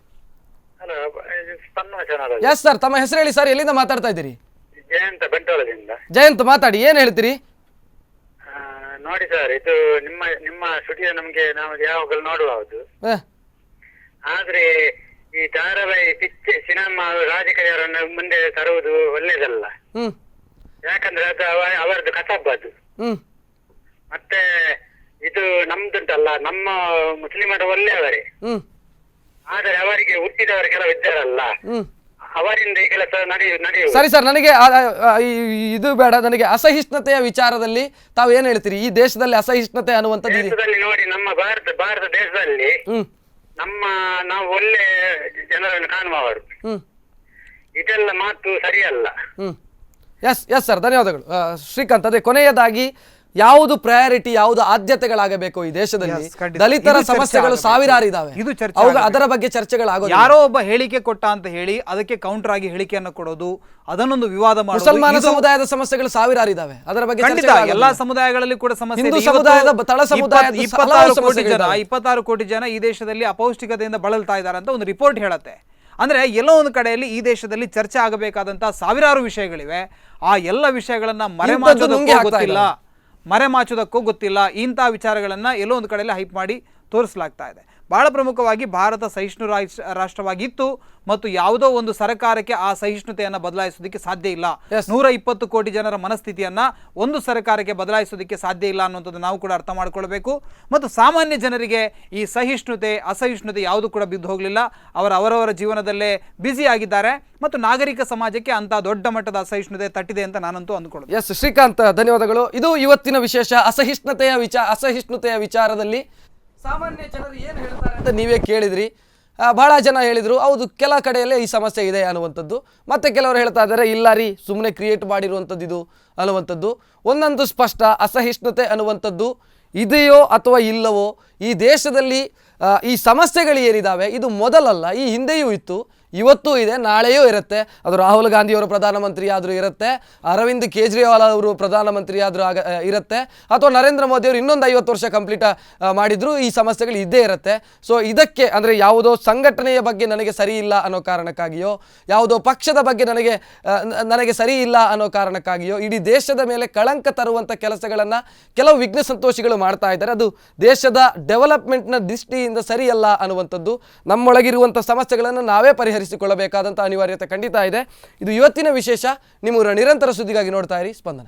ಎಸ್ ಸರ್, ತಮ್ಮ ಹೆಸರು ಹೇಳಿ ಸರ್, ಎಲ್ಲಿಂದ ಮಾತಾಡ್ತಾ ಇದ್ದೀರಿ? ಜಯಂತ ಬಂಟ್ವಾಳದಿಂದ. ಜಯಂತ್ ಮಾತಾಡಿ, ಏನ್ ಹೇಳ್ತೀರಿ? ನೋಡಿ ಸರ್, ಇದು ನಿಮ್ಮ ಸ್ಟುಡಿಯೋ ನಮ್ಗೆ ನಾವು ಯಾವಾಗಲೂ ನೋಡುವುದು. ಆದ್ರೆ ಈ ಧಾರಾವಾಹಿ ಸಿನಿಮಾ ರಾಜಕೀಯರನ್ನು ಮುಂದೆ ತರುವುದು ಒಳ್ಳೇದಲ್ಲ. ಯಾಕಂದ್ರೆ ಅದು ಅವರದ್ದು ಕಸಬ್ ಅದು. ಮತ್ತೆ ಇದು ನಮ್ದುಂಟಲ್ಲ, ನಮ್ಮ ಮುಸ್ಲಿಮರು ಒಳ್ಳೆಯವರೇ, ಆದರೆ ಅವರಿಗೆ ಹುಟ್ಟಿದವರು ಕೆಲವು ಇದ್ದಾರಲ್ಲ, ಅವರಿಂದ ಈ ಕೆಲಸ ನಡೆಯುವುದು. ಸರಿ ಸರ್, ನನಗೆ ಇದು ಬೇಡ, ನನಗೆ ಅಸಹಿಷ್ಣುತೆಯ ವಿಚಾರದಲ್ಲಿ ತಾವು ಏನ್ ಹೇಳ್ತೀರಿ? ಈ ದೇಶದಲ್ಲಿ ಅಸಹಿಷ್ಣುತೆ ಅನ್ನುವಂಥದ್ದು ದೇಶದಲ್ಲಿ ನೋಡಿ, ನಮ್ಮ ಭಾರತ ದೇಶದಲ್ಲಿ ನಾವು ಒಳ್ಳೆ ಜನರನ್ನು ಕಾಣುವವರು. ಇದೆಲ್ಲ ಮಾತು ಸರಿಯಲ್ಲ. ಎಸ್ ಎಸ್ ಸರ್, ಧನ್ಯವಾದಗಳು. ಶ್ರೀಕಾಂತ್, ಅದೇ ಕೊನೆಯದಾಗಿ ಯಾವುದು ಪ್ರಯಾರಿಟಿ, ಯಾವುದು ಆದ್ಯತೆಗಳಾಗಬೇಕು ಈ ದೇಶದಲ್ಲಿ? ದಲಿತರ ಸಮಸ್ಯೆಗಳು ಸಾವಿರಾರು ಇದಾವೆ, ಅದರ ಬಗ್ಗೆ ಚರ್ಚೆಗಳಾಗೋದು. ಯಾರೋ ಒಬ್ಬ ಹೇಳಿಕೆ ಕೊಟ್ಟ ಅಂತ ಹೇಳಿ ಅದಕ್ಕೆ ಕೌಂಟರ್ ಆಗಿ ಹೇಳಿಕೆಯನ್ನು ಕೊಡೋದು, ಅದನ್ನೊಂದು ವಿವಾದ ಮಾಡೋದು. ಮುಸಲ್ಮಾನ ಸಮುದಾಯದ ಸಮಸ್ಯೆಗಳು ಸಾವಿರಾರು ಇದಾವೆ, ಅದರ ಬಗ್ಗೆ ಎಲ್ಲಾ ಸಮುದಾಯಗಳಲ್ಲಿ ಕೂಡ ಸಮಸ್ಯೆ. ಹಿಂದೂ ಸಮುದಾಯದ, ತಳ ಸಮುದಾಯದ 26 ಕೋಟಿ ಜನ ಈ ದೇಶದಲ್ಲಿ ಅಪೌಷ್ಟಿಕತೆಯಿಂದ ಬಳಲ್ತಾ ಇದ್ದಾರೆ ಅಂತ ಒಂದು ರಿಪೋರ್ಟ್ ಹೇಳುತ್ತೆ. ಅಂದ್ರೆ ಎಲ್ಲೋ ಒಂದು ಕಡೆಯಲ್ಲಿ ಈ ದೇಶದಲ್ಲಿ ಚರ್ಚೆ ಆಗಬೇಕಾದಂತಹ ಸಾವಿರಾರು ವಿಷಯಗಳಿವೆ. ಆ ಎಲ್ಲ ವಿಷಯಗಳನ್ನ ಮರೆಮಾಚೋದಕ್ಕೂ ಗೊತ್ತಿಲ್ಲ. ಇಂಥ ವಿಚಾರಗಳನ್ನು ಎಲ್ಲೋ ಒಂದು ಕಡೆಯಲ್ಲಿ ಹೈಪ್ ಮಾಡಿ ತೋರಿಸಲಾಗ್ತಾ ಇದೆ. ಬಹಳ ಪ್ರಮುಖವಾಗಿ ಭಾರತ ಸಹಿಷ್ಣು ರಾಷ್ಟ್ರವಾಗಿತ್ತು ಮತ್ತು ಯಾವುದೋ ಒಂದು ಸರ್ಕಾರಕ್ಕೆ ಆ ಸಹಿಷ್ಣುತೆಯನ್ನು ಬದಲಾಯಿಸೋದಕ್ಕೆ ಸಾಧ್ಯ ಇಲ್ಲ. 120 ಕೋಟಿ ಜನರ ಮನಸ್ಥಿತಿಯನ್ನು ಒಂದು ಸರ್ಕಾರಕ್ಕೆ ಬದಲಾಯಿಸೋದಕ್ಕೆ ಸಾಧ್ಯ ಇಲ್ಲ ಅನ್ನುವಂಥದ್ದು ನಾವು ಕೂಡ ಅರ್ಥ ಮಾಡ್ಕೊಳ್ಬೇಕು. ಮತ್ತು ಸಾಮಾನ್ಯ ಜನರಿಗೆ ಈ ಸಹಿಷ್ಣುತೆ ಅಸಹಿಷ್ಣುತೆ ಯಾವುದು ಕೂಡ ಬಿದ್ದು ಹೋಗಲಿಲ್ಲ. ಅವರವರ ಜೀವನದಲ್ಲೇ ಬ್ಯುಸಿ ಆಗಿದ್ದಾರೆ ಮತ್ತು ನಾಗರಿಕ ಸಮಾಜಕ್ಕೆ ಅಂತ ದೊಡ್ಡ ಮಟ್ಟದ ಅಸಹಿಷ್ಣುತೆ ತಟ್ಟಿದೆ ಅಂತ ನಾನಂತೂ ಅಂದ್ಕೊಳ್ಳೋದು. ಎಸ್ ಶ್ರೀಕಾಂತ್, ಧನ್ಯವಾದಗಳು. ಇದು ಇವತ್ತಿನ ವಿಶೇಷ. ಅಸಹಿಷ್ಣುತೆಯ ವಿಚಾರದಲ್ಲಿ ಸಾಮಾನ್ಯ ಜನರು ಏನು ಹೇಳ್ತಾರೆ ಅಂತ ನೀವೇ ಕೇಳಿದ್ರಿ. ಬಹಳ ಜನ ಹೇಳಿದರು ಹೌದು ಕೆಲ ಕಡೆಯಲ್ಲೇ ಈ ಸಮಸ್ಯೆ ಇದೆ ಅನ್ನುವಂಥದ್ದು. ಮತ್ತು ಕೆಲವರು ಹೇಳ್ತಾ ಇದ್ದಾರೆ ಇಲ್ಲ ರೀ, ಸುಮ್ಮನೆ ಕ್ರಿಯೇಟ್ ಮಾಡಿರುವಂಥದ್ದು ಇದು ಅನ್ನುವಂಥದ್ದು. ಒಂದೊಂದು ಸ್ಪಷ್ಟ, ಅಸಹಿಷ್ಣುತೆ ಅನ್ನುವಂಥದ್ದು ಇದೆಯೋ ಅಥವಾ ಇಲ್ಲವೋ, ಈ ದೇಶದಲ್ಲಿ ಈ ಸಮಸ್ಯೆಗಳು ಏನಿದ್ದಾವೆ ಇದು ಮೊದಲಲ್ಲ, ಈ ಹಿಂದೆಯೂ ಇತ್ತು, ಇವತ್ತೂ ಇದೆ, ನಾಳೆಯೂ ಇರುತ್ತೆ. ಅದು ರಾಹುಲ್ ಗಾಂಧಿಯವರು ಪ್ರಧಾನಮಂತ್ರಿ ಆದರೂ ಇರುತ್ತೆ, ಅರವಿಂದ್ ಕೇಜ್ರಿವಾಲ್ ಅವರು ಪ್ರಧಾನಮಂತ್ರಿ ಆದರೂ ಇರುತ್ತೆ, ಅಥವಾ ನರೇಂದ್ರ ಮೋದಿಯವರು ಇನ್ನೊಂದು 50 ವರ್ಷ ಕಂಪ್ಲೀಟ್ ಮಾಡಿದರೂ ಈ ಸಮಸ್ಯೆಗಳು ಇದ್ದೇ ಇರುತ್ತೆ. ಸೊ ಇದಕ್ಕೆ ಅಂದರೆ ಯಾವುದೋ ಸಂಘಟನೆಯ ಬಗ್ಗೆ ನನಗೆ ಸರಿ ಇಲ್ಲ ಅನ್ನೋ ಕಾರಣಕ್ಕಾಗಿಯೋ, ಯಾವುದೋ ಪಕ್ಷದ ಬಗ್ಗೆ ನನಗೆ ಸರಿ ಇಲ್ಲ ಅನ್ನೋ ಕಾರಣಕ್ಕಾಗಿಯೋ ಇಡೀ ದೇಶದ ಮೇಲೆ ಕಳಂಕ ತರುವಂಥ ಕೆಲಸಗಳನ್ನು ಕೆಲವು ವಿಘ್ನ ಸಂತೋಷಿಗಳು ಮಾಡ್ತಾ ಇದ್ದಾರೆ. ಅದು ದೇಶದ ಡೆವಲಪ್ಮೆಂಟ್ನ ದೃಷ್ಟಿಯಿಂದ ಸರಿಯಲ್ಲ ಅನ್ನುವಂಥದ್ದು. ನಮ್ಮೊಳಗಿರುವಂಥ ಸಮಸ್ಯೆಗಳನ್ನು ನಾವೇ ಪರಿಹರಿಸಿಕೊಳ್ಳಬೇಕಾದಂಥ ಅನಿವಾರ್ಯತೆ ಖಂಡಿತ ಇದೆ. ಇದು ಇವತ್ತಿನ ವಿಶೇಷ. ನಿಮ್ಮ ನಿರಂತರ ಸುದ್ದಿಗಾಗಿ ನೋಡ್ತಾ ಇರಿ ಸ್ಪಂದನ.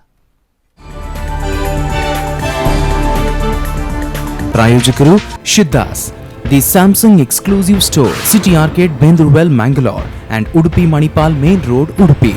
ಪ್ರಾಯೋಜಕರು Siddas, the Samsung exclusive store, city arcade, Bendurwell, Mangalore, and Udupi Manipal main road, Udupi.